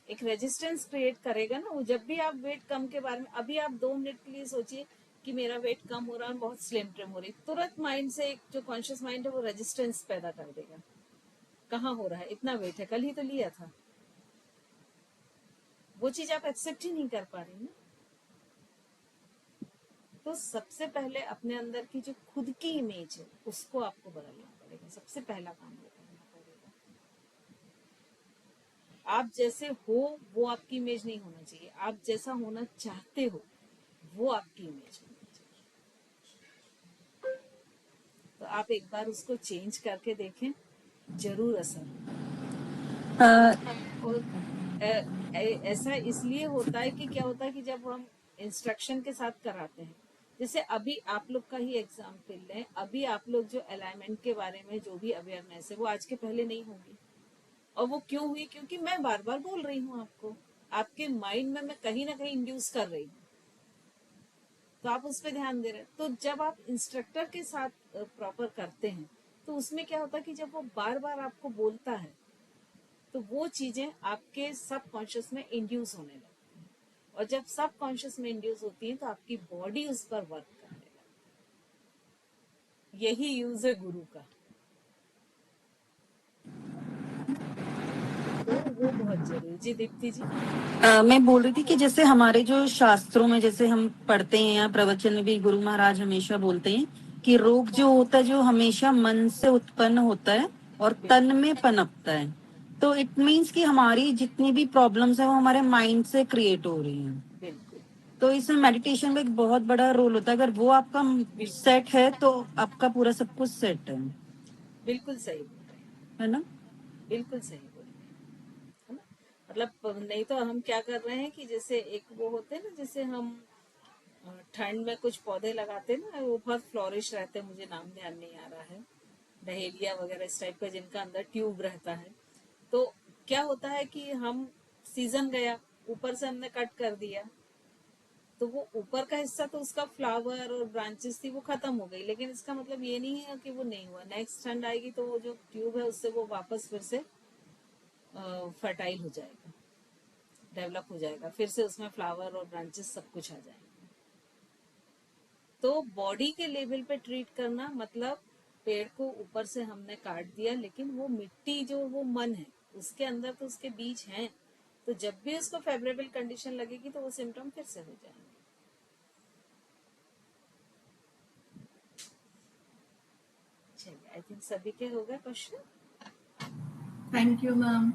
एक रेजिस्टेंस क्रिएट करेगा ना वो। जब भी आप वेट कम के बारे में, अभी आप 2 मिनट के लिए सोचिए कि मेरा वेट कम हो रहा है, बहुत स्लिम ट्रिम हो रही, तुरंत माइंड से एक जो कॉन्शियस माइंड है वो रेजिस्टेंस पैदा कर देगा कहाँ हो रहा है, इतना वेट है, कल ही तो लिया था। वो चीज आप एक्सेप्ट ही नहीं कर पा रही ना। तो सबसे पहले अपने अंदर की जो खुद की इमेज है उसको आपको बदलना पड़ेगा, सबसे पहला काम वो करना पड़ेगा। आप जैसे हो वो आपकी इमेज नहीं होना चाहिए, आप जैसा होना चाहते हो वो आपकी इमेज होनी चाहिए। तो आप एक बार उसको चेंज करके देखें, जरूर असर ऐसा इसलिए होता है कि क्या होता है कि जब हम इंस्ट्रक्शन के साथ कराते हैं, जैसे अभी आप लोग का ही एग्जाम्पल लें, अभी आप लोग जो अलाइनमेंट के बारे में जो भी अवेयरनेस है वो आज के पहले नहीं होगी। और वो क्यों हुई? क्योंकि मैं बार बार बोल रही हूँ आपको, आपके माइंड में मैं कहीं ना कहीं इंड्यूस कर रही हूँ, तो आप उस पर ध्यान दे रहे हैं। तो जब आप इंस्ट्रक्टर के साथ प्रॉपर करते हैं तो उसमें क्या होता है कि जब वो बार बार आपको बोलता है तो वो चीजें आपके सब कॉन्शियस में इंड्यूस होने लगती हैं, और जब सब कॉन्शियस में इंड्यूस होती हैं तो आपकी बॉडी उस पर वर्क करने लगती है। यही यूज है गुरु का, तो वो बहुत जरूरी। जी दीप्ति जी। मैं बोल रही थी कि जैसे हमारे जो शास्त्रों में जैसे हम पढ़ते हैं या प्रवचन में भी गुरु महाराज हमेशा बोलते हैं कि रोग जो होता है जो हमेशा मन से उत्पन्न होता है और तन में पनपता है। तो इट मीन्स कि हमारी जितनी भी प्रॉब्लम्स है वो हमारे माइंड से क्रिएट हो रही हैं। बिल्कुल तो इसमें मेडिटेशन का एक बहुत बड़ा रोल होता है। अगर वो आपका सेट है तो आपका पूरा सब कुछ सेट है। बिल्कुल सही बोल रहे हैं, है ना? बिल्कुल सही बोल रहे हैं, है ना। मतलब नहीं तो हम क्या कर रहे हैं कि जैसे एक वो होते हैं ना, जैसे हम ठंड में कुछ पौधे लगाते हैं ना, वो बहुत फ्लोरिश रहते हैं, मुझे नाम ध्यान नहीं आ रहा है, डहेलिया वगैरह इस टाइप का, जिनका अंदर ट्यूब रहता है। तो क्या होता है कि हम सीजन गया, ऊपर से हमने कट कर दिया, तो वो ऊपर का हिस्सा तो उसका फ्लावर और ब्रांचेस थी वो खत्म हो गई, लेकिन इसका मतलब ये नहीं है कि वो नहीं हुआ। नेक्स्ट ठंड आएगी तो वो जो ट्यूब है उससे वो वापस फिर से फर्टाइल हो जाएगा, डेवलप हो जाएगा, फिर से उसमें फ्लावर और ब्रांचेस सब कुछ आ जाएगा। तो बॉडी के लेवल पे ट्रीट करना मतलब पेड़ को ऊपर से हमने काट दिया, लेकिन वो मिट्टी जो वो मन है उसके अंदर तो उसके बीज हैं, तो जब भी उसको फेवरेबल कंडीशन लगेगी तो वो सिम्टम फिर से हो जाएंगे। चलिए, आई थिंक सभी के हो गए क्वेश्चन। Thank you ma'am.